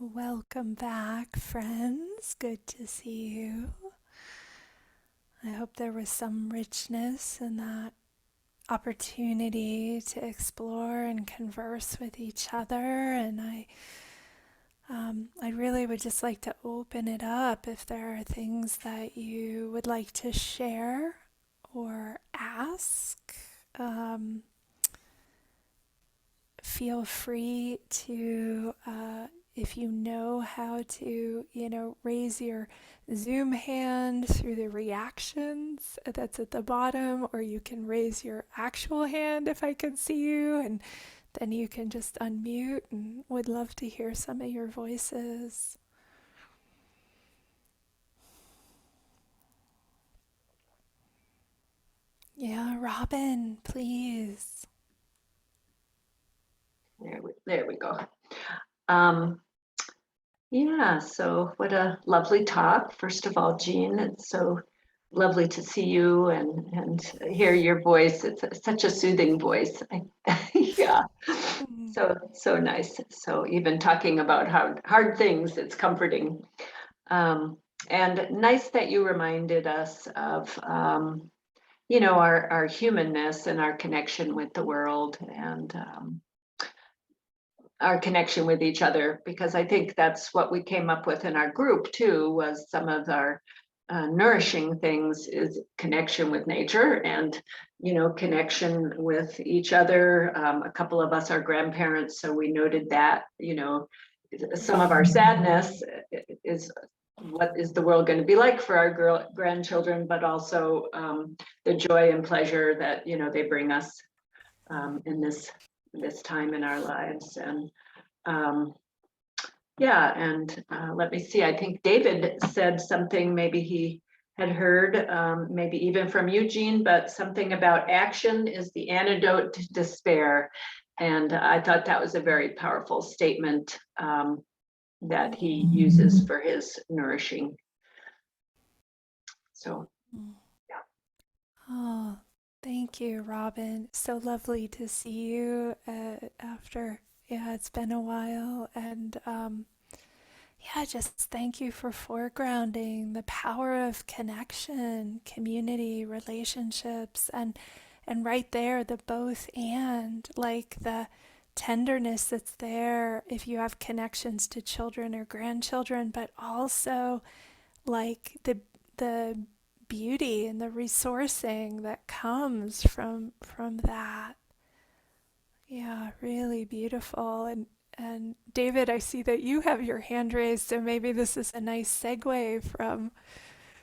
Welcome back, friends. Good to see you. I hope there was some richness in that opportunity to explore and converse with each other. And I really would just like to open it up if there are things that you would like to share or ask. Um, Feel free to, if you know how to, raise your Zoom hand through the reactions that's at the bottom, or you can raise your actual hand if I can see you, and then you can just unmute, and would love to hear some of your voices. Yeah, Robin, please. There we go. Yeah, so what a lovely talk. First of all, Jean, it's so lovely to see you and hear your voice. It's such a soothing voice. Yeah, so nice. So even talking about hard things, it's comforting. And nice that you reminded us of our humanness and our connection with the world, and our connection with each other, because I think that's what we came up with in our group too, was some of our nourishing things is connection with nature and, connection with each other. A couple of us are grandparents, so we noted that, some of our sadness is what is the world going to be like for our grandchildren, but also the joy and pleasure that, they bring us in this time in our lives. And yeah, and let me see, I think David said something, maybe he had heard, maybe even from Eugene, but something about action is the antidote to despair. And I thought that was a very powerful statement that he uses for his nourishing. So, yeah. Oh, thank you, Robin. So lovely to see you after, yeah, it's been a while. And yeah, just thank you for foregrounding the power of connection, community, relationships, and right there, the both and, like the tenderness that's there if you have connections to children or grandchildren, but also like the beauty and the resourcing that comes from that. Yeah, really beautiful. And David, I see that you have your hand raised, so maybe this is a nice segue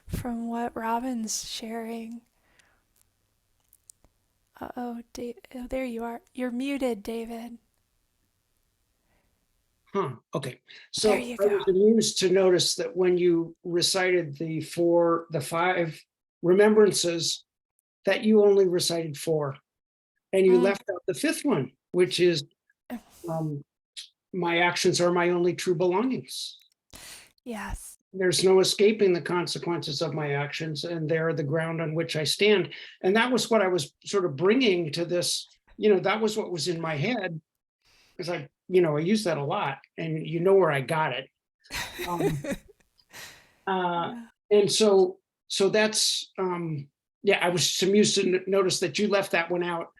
from what Robin's sharing. Oh, oh, there you are. You're muted, David. Okay. So There you I go. was amused to notice that when you recited the five remembrances, that you only recited four, and you left out the fifth one, which is my actions are my only true belongings. Yes. There's no escaping the consequences of my actions, and they're the ground on which I stand. And that was what I was sort of bringing to this, that was what was in my head, because I use that a lot, and where I got it. Um, uh, Yeah. and so that's, yeah, I was just amused to notice that you left that one out.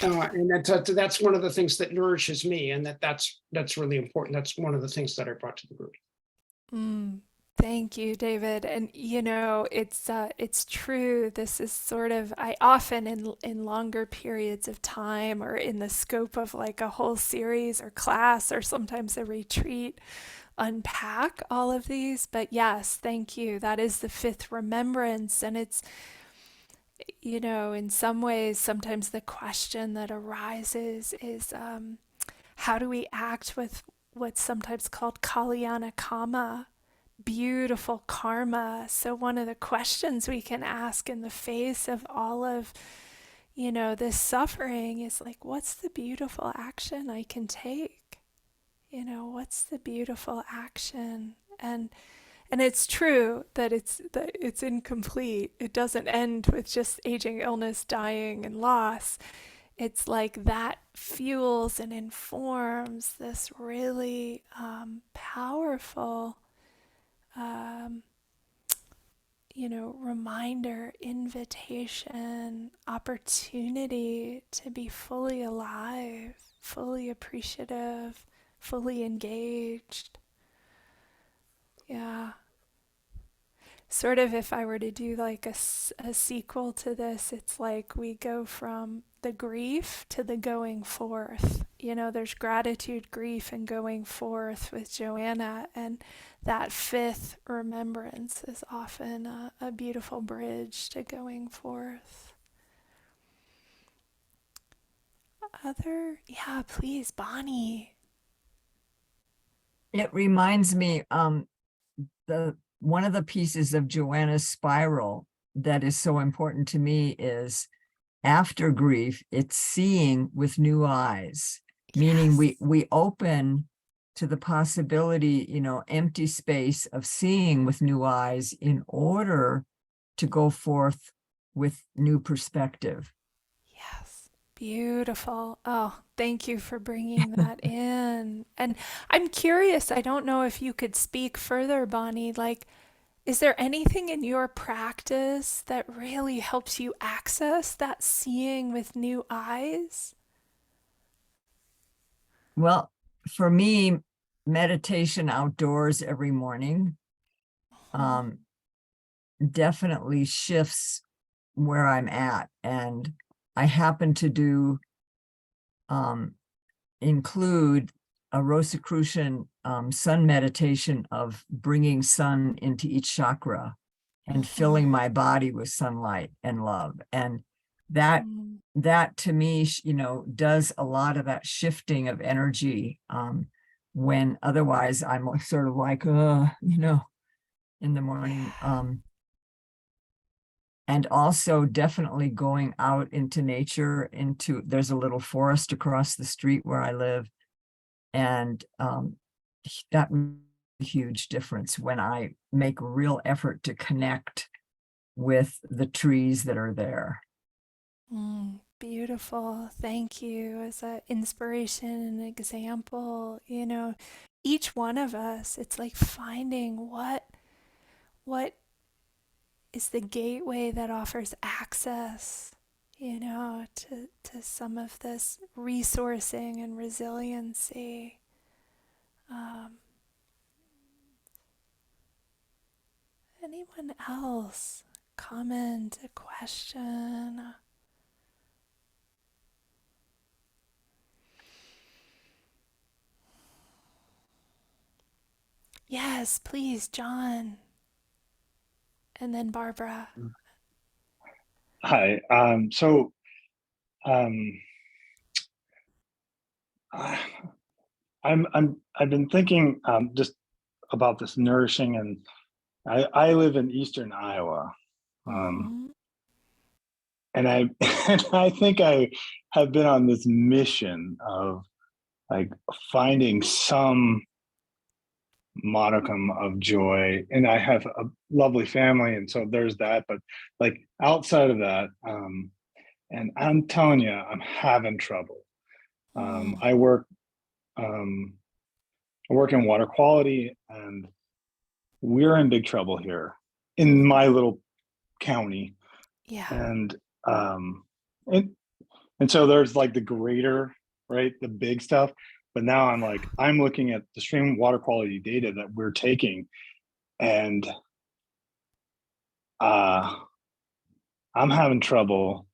And that's one of the things that nourishes me, and that's really important. That's one of the things that I brought to the group. Mm, thank you, David. And it's true. This is sort of I often in longer periods of time or in the scope of like a whole series or class or sometimes a retreat unpack all of these. But yes, thank you. That is the fifth remembrance, and it's in some ways sometimes the question that arises is how do we act with what's sometimes called kalyana kama, beautiful karma. So one of the questions we can ask in the face of all of, this suffering is like, what's the beautiful action I can take? What's the beautiful action? And it's true that it's incomplete. It doesn't end with just aging, illness, dying, and loss. It's like that fuels and informs this really powerful um, reminder, invitation, opportunity to be fully alive, fully appreciative, fully engaged. Yeah. Sort of if I were to do like a sequel to this, it's like we go from the grief to the going forth. There's gratitude, grief, and going forth with Joanna. And that fifth remembrance is often a beautiful bridge to going forth. Yeah, please, Bonnie. It reminds me, the one of the pieces of Joanna's spiral that is so important to me is after grief, it's seeing with new eyes, meaning Yes. we open to the possibility, empty space of seeing with new eyes in order to go forth with new perspective. Yes, beautiful. Oh, thank you for bringing that in. And I'm curious, I don't know if you could speak further, Bonnie. Like, is there anything in your practice that really helps you access that seeing with new eyes? Well, for me, meditation outdoors every morning definitely shifts where I'm at. And I happen to do include a Rosicrucian sun meditation of bringing sun into each chakra and filling my body with sunlight and love. And that to me, does a lot of that shifting of energy, when otherwise I'm sort of like, in the morning. And also definitely going out into nature, there's a little forest across the street where I live. And that makes a huge difference when I make a real effort to connect with the trees that are there. Beautiful. Thank you. As an inspiration and example, each one of us, it's like finding what is the gateway that offers access, to some of this resourcing and resiliency. Um, Anyone else? Comment, a question? Yes, please, John. And then Barbara. Hi. Um, I- I've been thinking just about this nourishing, and I live in Eastern Iowa, Mm-hmm. and I and I think I have been on this mission of like finding some modicum of joy. And I have a lovely family, and so there's that. But like outside of that, and I'm telling you, I'm having trouble. Um, Mm, I work um, I work in water quality, and we're in big trouble here in my mhm. little county. Yeah. And and and so there's like the greater, right, the big stuff. But now I'm looking at the stream water quality data that we're taking, and uh I'm having trouble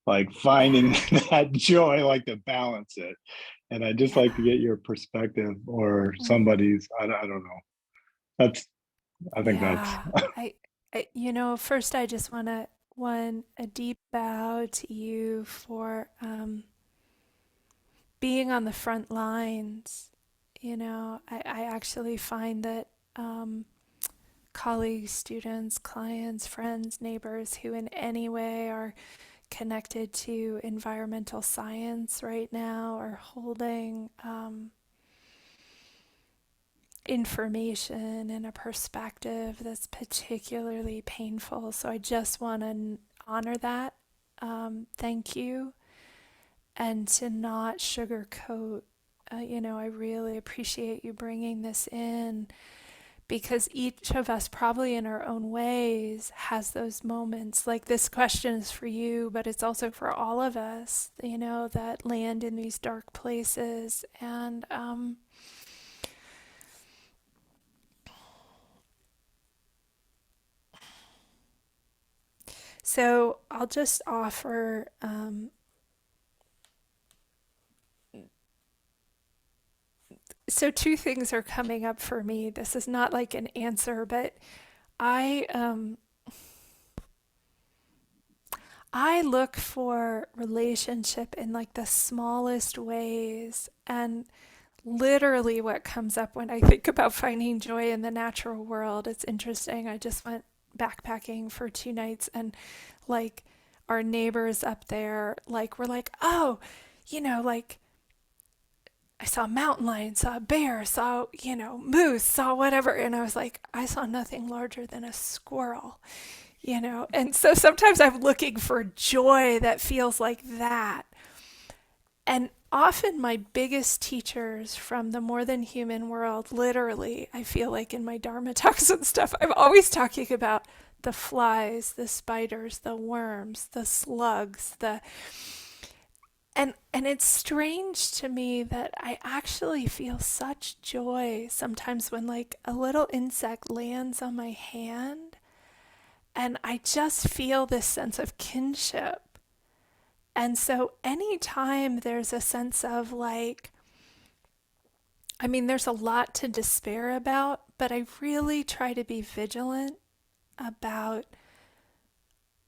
like finding Yeah. that joy, like to balance it. And I just Yeah. like to get your perspective or Mm, somebody's. I don't know. That's I think that's yeah. First I just want to one a deep bow to you for being on the front lines. I actually find that um, colleagues, students, clients, friends, neighbors who in any way are connected to environmental science right now are holding information and a perspective that's particularly painful. So I just want to honor that. Thank you. And to not sugarcoat, I really appreciate you bringing this in because each of us, probably in our own ways, has those moments. Like this question is for you, but it's also for all of us, that land in these dark places. And so I'll just offer. So two things are coming up for me. This is not like an answer, but I um, I look for relationship in like the smallest ways, and literally what comes up when I think about finding joy in the natural world. It's interesting. I just went backpacking for 2 nights, and like our neighbors up there, like we're like, oh, like I saw a mountain lion, saw a bear, saw, moose, saw whatever. And I was like, I saw nothing larger than a squirrel. And so sometimes I'm looking for joy that feels like that. And often my biggest teachers from the more than human world, literally, I feel like in my Dharma talks and stuff, I'm always talking about the flies, the spiders, the worms, the slugs, and it's strange to me that I actually feel such joy sometimes when like a little insect lands on my hand and I just feel this sense of kinship. And so anytime there's a sense of like, I mean, there's a lot to despair about, but I really try to be vigilant about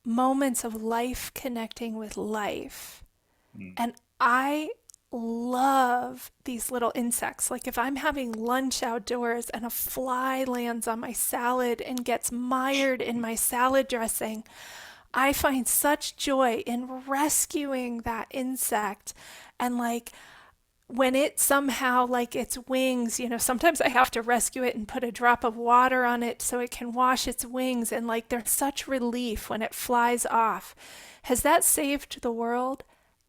moments of life connecting with life. mm, And I love these little insects. Like if I'm having lunch outdoors and a fly lands on my salad and gets mired in my salad dressing, I find such joy in rescuing that insect. And like when it somehow, like its wings, sometimes I have to rescue it and put a drop of water on it so it can wash its wings. And like there's such relief when it flies off. Has that saved the world?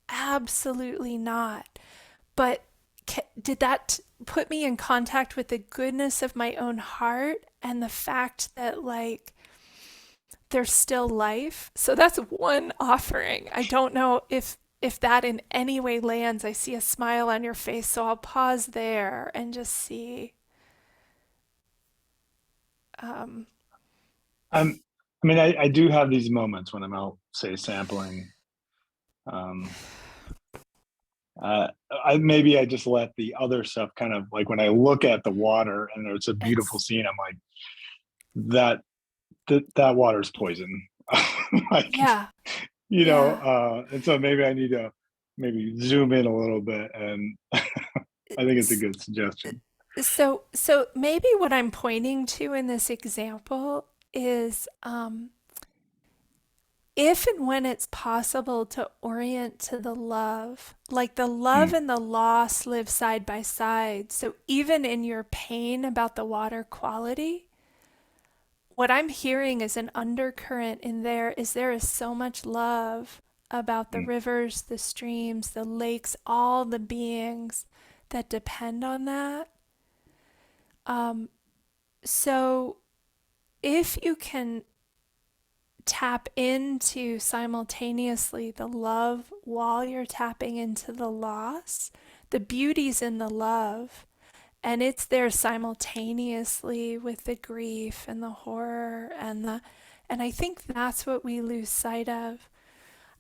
Absolutely not. But did that put me in contact with the goodness of my own heart and the fact that, like, there's still life? So that's one offering. I don't know if that in any way lands. I see a smile on your face, so I'll pause there and just see. Um, I'm I mean I do have these moments when I'm out, say, sampling. Um uh I maybe I just let the other stuff kind of like when I look at the water and it's a beautiful it's scene, I'm like, that that water's poison. Like, yeah, yeah. and so maybe I need to maybe zoom in a little bit, and I think it's a good suggestion. So maybe what I'm pointing to in this example is if and when it's possible to orient to the love, like the love Mm, and the loss live side by side. So even in your pain about the water quality, what I'm hearing is an undercurrent in there is so much love about the mm, rivers, the streams, the lakes, all the beings that depend on that. Um, so if you can tap into simultaneously the love while you're tapping into the loss, the beauty's in the love. And it's there simultaneously with the grief and the horror and I think that's what we lose sight of.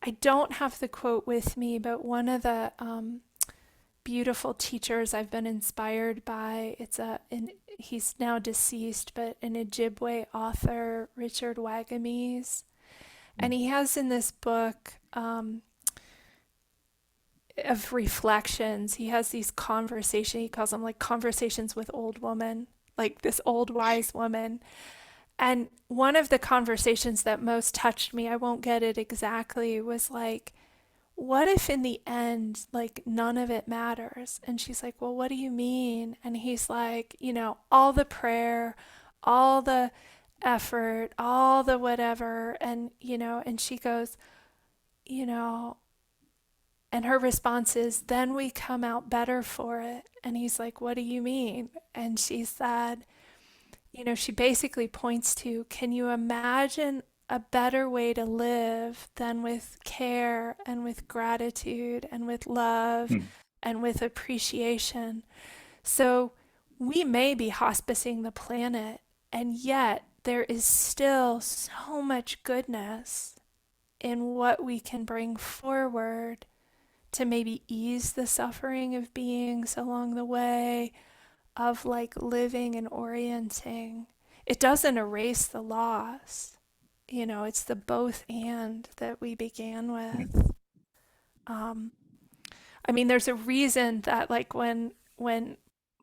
I don't have the quote with me, but one of the beautiful teachers I've been inspired by, he's now deceased, but an Ojibwe author, Richard Wagamese, and mm, he has in this book of reflections, he has these conversations, he calls them like conversations with old woman, like this old wise woman. And one of the conversations that most touched me, I won't get it exactly, was like, what if in the end, like none of it matters? And she's like, well, what do you mean? And he's like, all the prayer, all the effort, all the whatever. And she goes, you know, and her response is, then we come out better for it. And he's like, what do you mean? And she said, she basically points to, can you imagine a better way to live than with care and with gratitude and with love mm, and with appreciation? So we may be hospicing the planet, and yet there is still so much goodness in what we can bring forward to maybe ease the suffering of beings along the way, of like living and orienting. It doesn't erase the loss. It's the both and that we began mm, with. Um, I mean, there's a reason that like when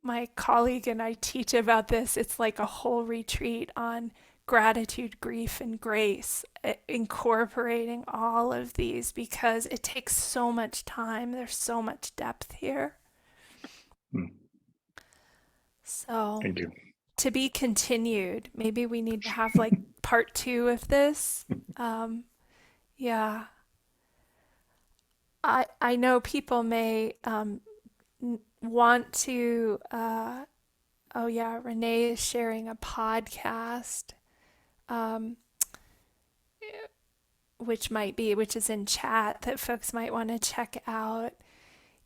my colleague and I teach about this, it's like a whole retreat on gratitude, grief, and grace, incorporating all of these because it takes so much time. There's so much depth here. mm. So, Thank you. to be continued. Maybe we need to have like part two of this. Um, yeah, I know people may want to. Oh yeah, Renee is sharing a podcast, um, which is in chat that folks might want to check out.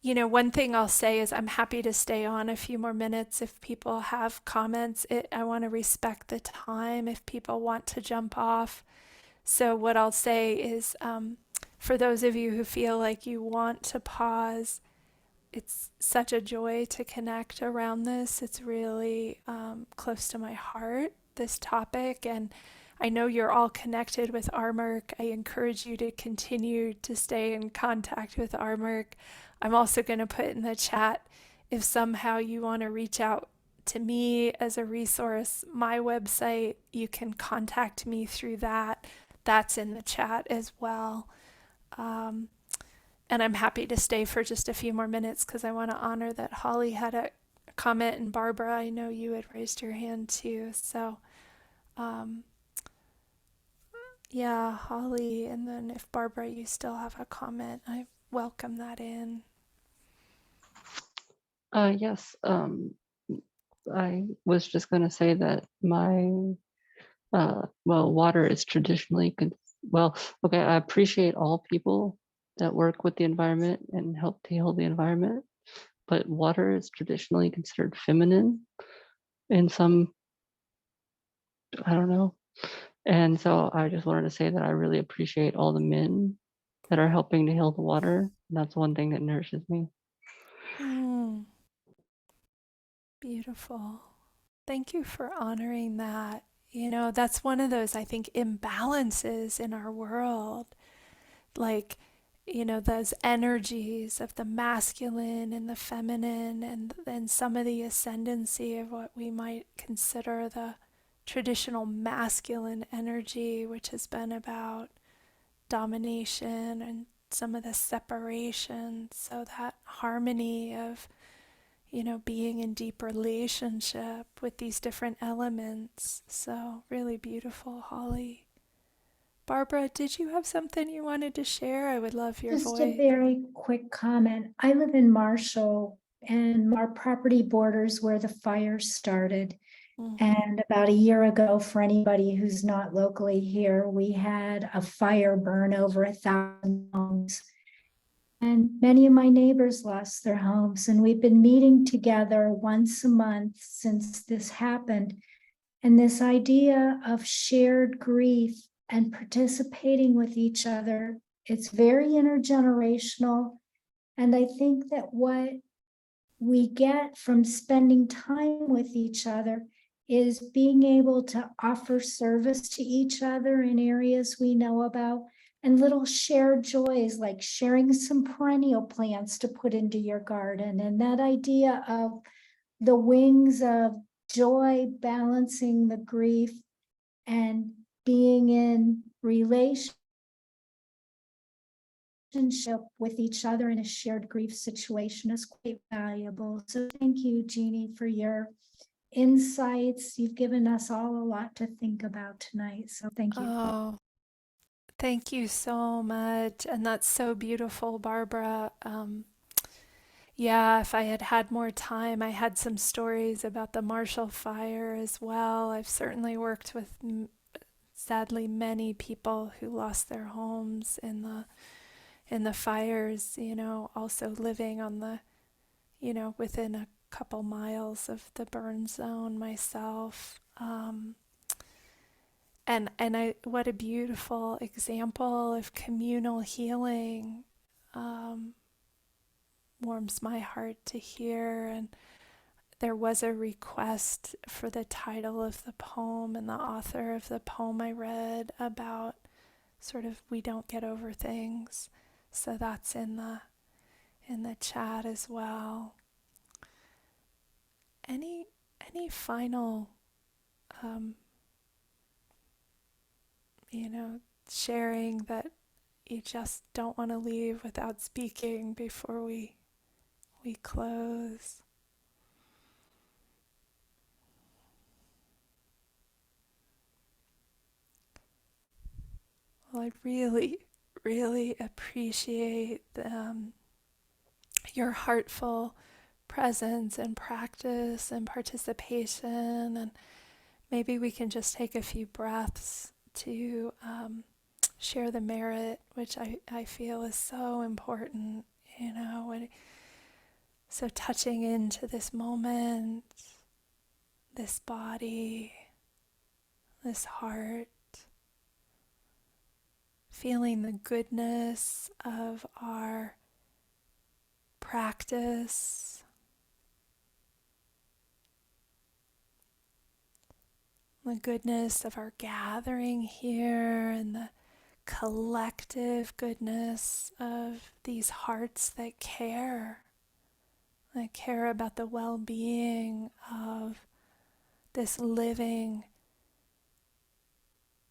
One thing I'll say is I'm happy to stay on a few more minutes if people have comments. I want to respect the time if people want to jump off. So, what I'll say is for those of you who feel like you want to pause, it's such a joy to connect around this. It's really close to my heart, this topic. And I know you're all connected with Armork. I encourage you to continue to stay in contact with Armork. I'm also going to put in the chat if somehow you want to reach out to me as a resource, my website, you can contact me through that. That's in the chat as well. Um, and I'm happy to stay for just a few more minutes because I want to honor that Holly had a comment, and Barbara, I know you had raised your hand too. So, um, yeah, Holly, and then if Barbara, you still have a comment, I welcome that in. Yes, I was just going to say that water is traditionally, okay, I appreciate all people that work with the environment and help to heal the environment, but water is traditionally considered feminine in some, I don't know. And so I just wanted to say that I really appreciate all the men that are helping to heal the water. And that's one thing that nourishes me. Mm, beautiful. Thank you for honoring that. That's one of those, I think, imbalances in our world. Like, those energies of the masculine and the feminine, and then some of the ascendancy of what we might consider the traditional masculine energy, which has been about domination and some of the separation. So that harmony of, being in deep relationship with these different elements. So really beautiful, Holly. Barbara, did you have something you wanted to share? I would love your Just a voice. very quick comment. I live in Marshall and our property borders where the fire started. And about a year ago, for anybody who's not locally here, we had a fire burn over 1,000 homes. And many of my neighbors lost their homes. And we've been meeting together once a month since this happened. And this idea of shared grief and participating with each other, it's very intergenerational. And I think that what we get from spending time with each other is being able to offer service to each other in areas we know about, and little shared joys like sharing some perennial plants to put into your garden. And that idea of the wings of joy balancing the grief and being in relationship with each other in a shared grief situation is quite valuable. So thank you, Jeannie, for your insights. You've given us all a lot to think about tonight. So thank you. Oh, thank you so much. And that's so beautiful, Barbara. Yeah, if I had had more time, I had some stories about the Marshall Fire as well. I've certainly worked with, sadly, many people who lost their homes in the fires, also living on the, within a couple miles of the burn zone myself. And what a beautiful example of communal healing. Warms my heart to hear. And there was a request for the title of the poem, and the author of the poem I read about sort of we don't get over things. So that's in the chat as well. Any final sharing that you just don't want to leave without speaking before we close? Well, I really, really appreciate your heartful presence and practice and participation. And maybe we can just take a few breaths to share the merit, which I feel is so important, so touching into this moment, this body, this heart, feeling the goodness of our practice, the goodness of our gathering here, and the collective goodness of these hearts that care about the well-being of this living,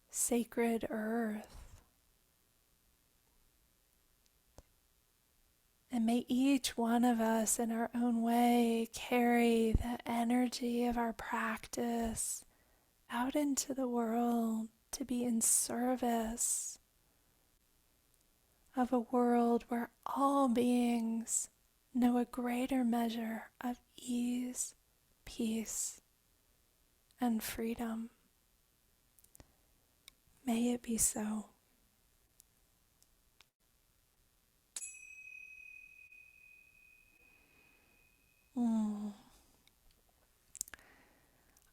sacred earth. And may each one of us in our own way carry the energy of our practice out into the world to be in service of a world where all beings know a greater measure of ease, peace, and freedom. May it be so.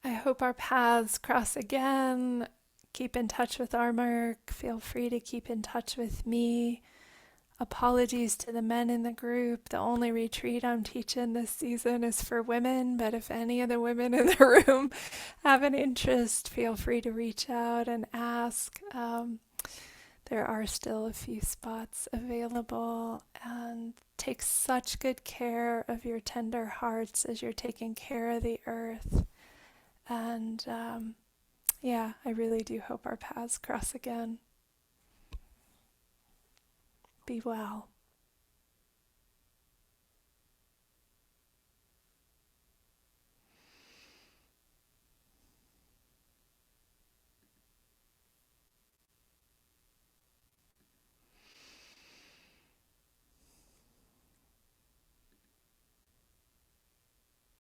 I hope our paths cross again. Keep in touch with Armark. Feel free to keep in touch with me. Apologies to the men in the group. The only retreat I'm teaching this season is for women, but if any of the women in the room have an interest, feel free to reach out and ask. There are still a few spots available, and take such good care of your tender hearts as you're taking care of the earth. And I really do hope our paths cross again. Be well.